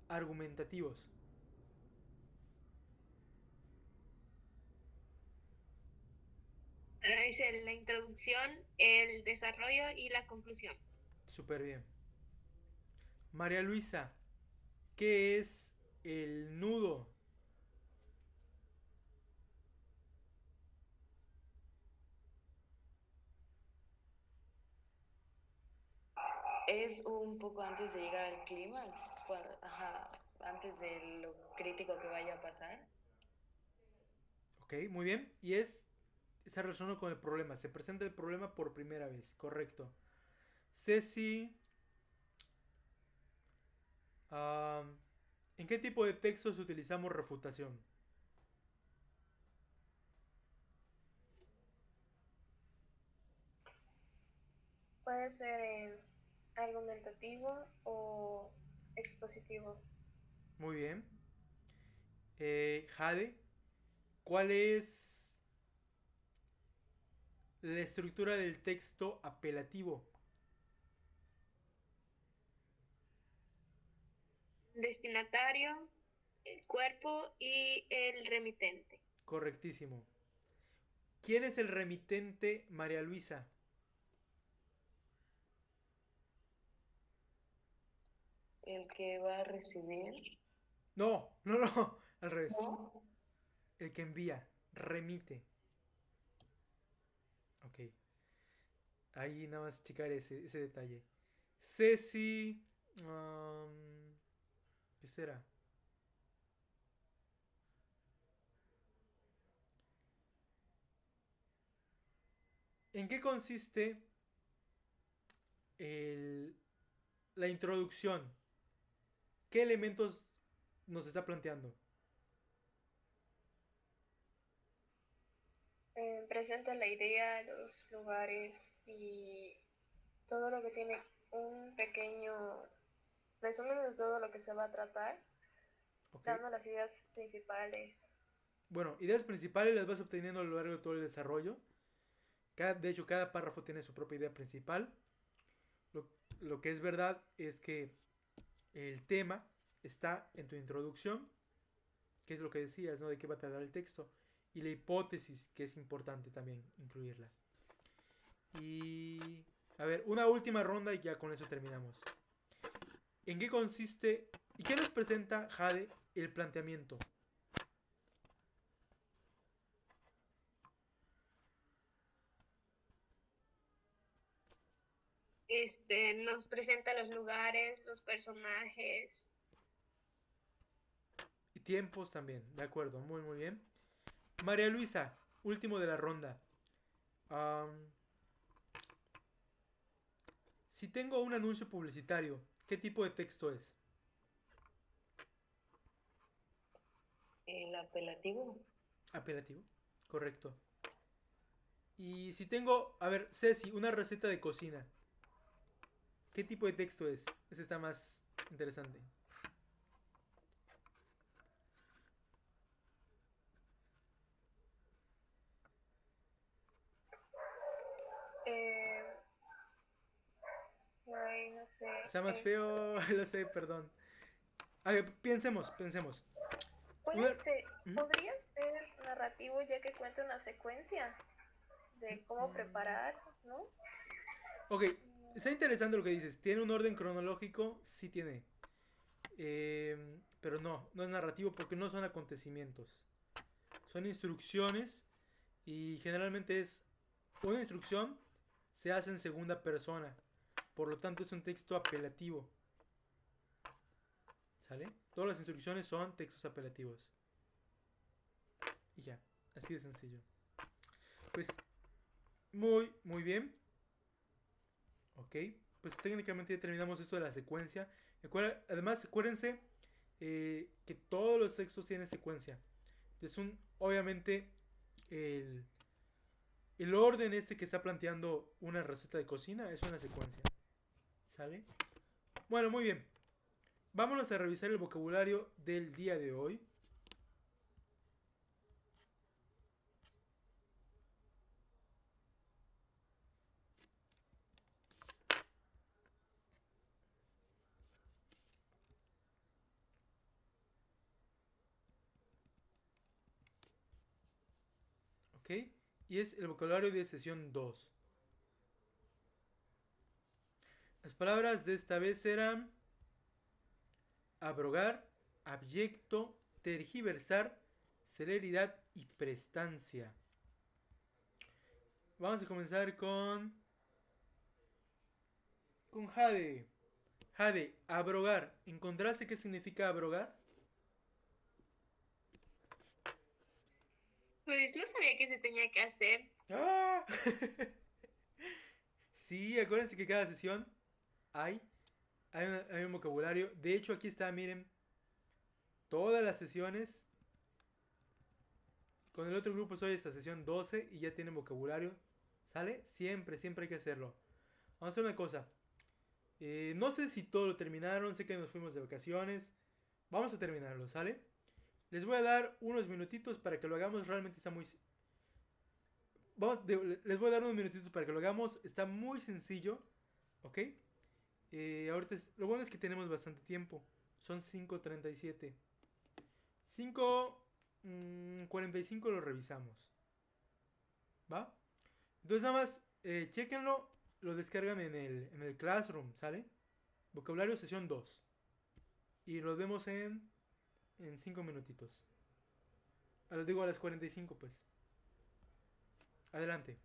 A: argumentativos?
D: Es la introducción, el desarrollo y la conclusión.
A: Súper bien. María Luisa, ¿qué es el nudo?
B: Es un poco antes de llegar al clímax, antes de lo crítico que vaya a pasar.
A: Ok, muy bien. Y está relacionado con el problema. Se presenta el problema por primera vez. Correcto. Ceci, ¿en qué tipo de textos utilizamos refutación?
C: Puede ser argumentativo o expositivo.
A: Muy bien. Jade, ¿cuál es la estructura del texto apelativo?
D: Destinatario, el cuerpo y el remitente.
A: Correctísimo. ¿Quién es el remitente, María Luisa?
B: El que va a recibir.
A: No, no, no, al revés.
B: ¿No?
A: El que envía, remite. Ok. Ahí nada más checar ese detalle. Ceci. ¿Qué será? ¿En qué consiste la introducción? ¿Qué elementos nos está planteando?
C: Presenta la idea, los lugares y todo lo que tiene un pequeño resumen de todo lo que se va a tratar,
A: ¿Ok?
C: dando las ideas principales.
A: Bueno, ideas principales las vas obteniendo a lo largo de todo el desarrollo. De hecho, cada párrafo tiene su propia idea principal. Lo, lo que es verdad es que el tema está en tu introducción, que es lo que decías, ¿no? De qué va a tratar el texto. Y la hipótesis, que es importante también incluirla. Y... A ver, una última ronda y ya con eso terminamos. ¿En qué consiste y qué nos presenta Jade el planteamiento?
D: Nos presenta los lugares, los personajes.
A: Y tiempos también, de acuerdo, muy muy bien. María Luisa, último de la ronda. Am, si tengo un anuncio publicitario, ¿qué tipo de texto es?
B: El apelativo.
A: Apelativo, correcto. Y si tengo, a ver, Ceci, una receta de cocina, ¿qué tipo de texto es? Ese está más interesante.
C: Eh, Ay, no sé,
A: Está más feo, lo sé, perdón. A ver, pensemos. Una- ¿Mm?
C: podría ser narrativo ya que cuenta una secuencia de cómo preparar, ¿no?
A: Ok, está interesante lo que dices. ¿Tiene un orden cronológico? Sí tiene. Pero no es narrativo porque no son acontecimientos. Son instrucciones y generalmente es una instrucción se hace en segunda persona. Por lo tanto es un texto apelativo. ¿Sale? Todas las instrucciones son textos apelativos. Y ya, así de sencillo. Pues muy bien. Ok, pues técnicamente ya terminamos esto de la secuencia. Además, acuérdense que todos los textos tienen secuencia. Es obviamente, el, el orden este que está planteando una receta de cocina es una secuencia. ¿Sale? Bueno, muy bien. Vámonos a revisar el vocabulario del día de hoy. ¿Ok? Y es el vocabulario de sesión 2. Las palabras de esta vez eran abrogar, abyecto, tergiversar, celeridad y prestancia. Vamos a comenzar con Jade. Jade, abrogar. ¿Encontraste qué significa abrogar?
D: Pues no sabía que se tenía que hacer.
A: ¡Ah! Sí, acuérdense que cada sesión hay, hay un vocabulario. De hecho, aquí está, miren, todas las sesiones. Con el otro grupo soy esta sesión 12 y ya tienen vocabulario. ¿Sale? Siempre hay que hacerlo. Vamos a hacer una cosa. No sé si todo lo terminaron, sé que nos fuimos de vacaciones. Vamos a terminarlo, ¿sale? Les voy a dar unos minutitos para que lo hagamos, realmente está muy... Les voy a dar unos minutitos para que lo hagamos, está muy sencillo, ¿ok? Ahorita lo bueno es que tenemos bastante tiempo, son 5:37. 5:45 lo revisamos, ¿va? Entonces nada más, chequenlo, lo descargan en el Classroom, ¿sale? Vocabulario sesión 2. Y nos vemos en 5 minutitos. Digo a las 45 pues. Adelante.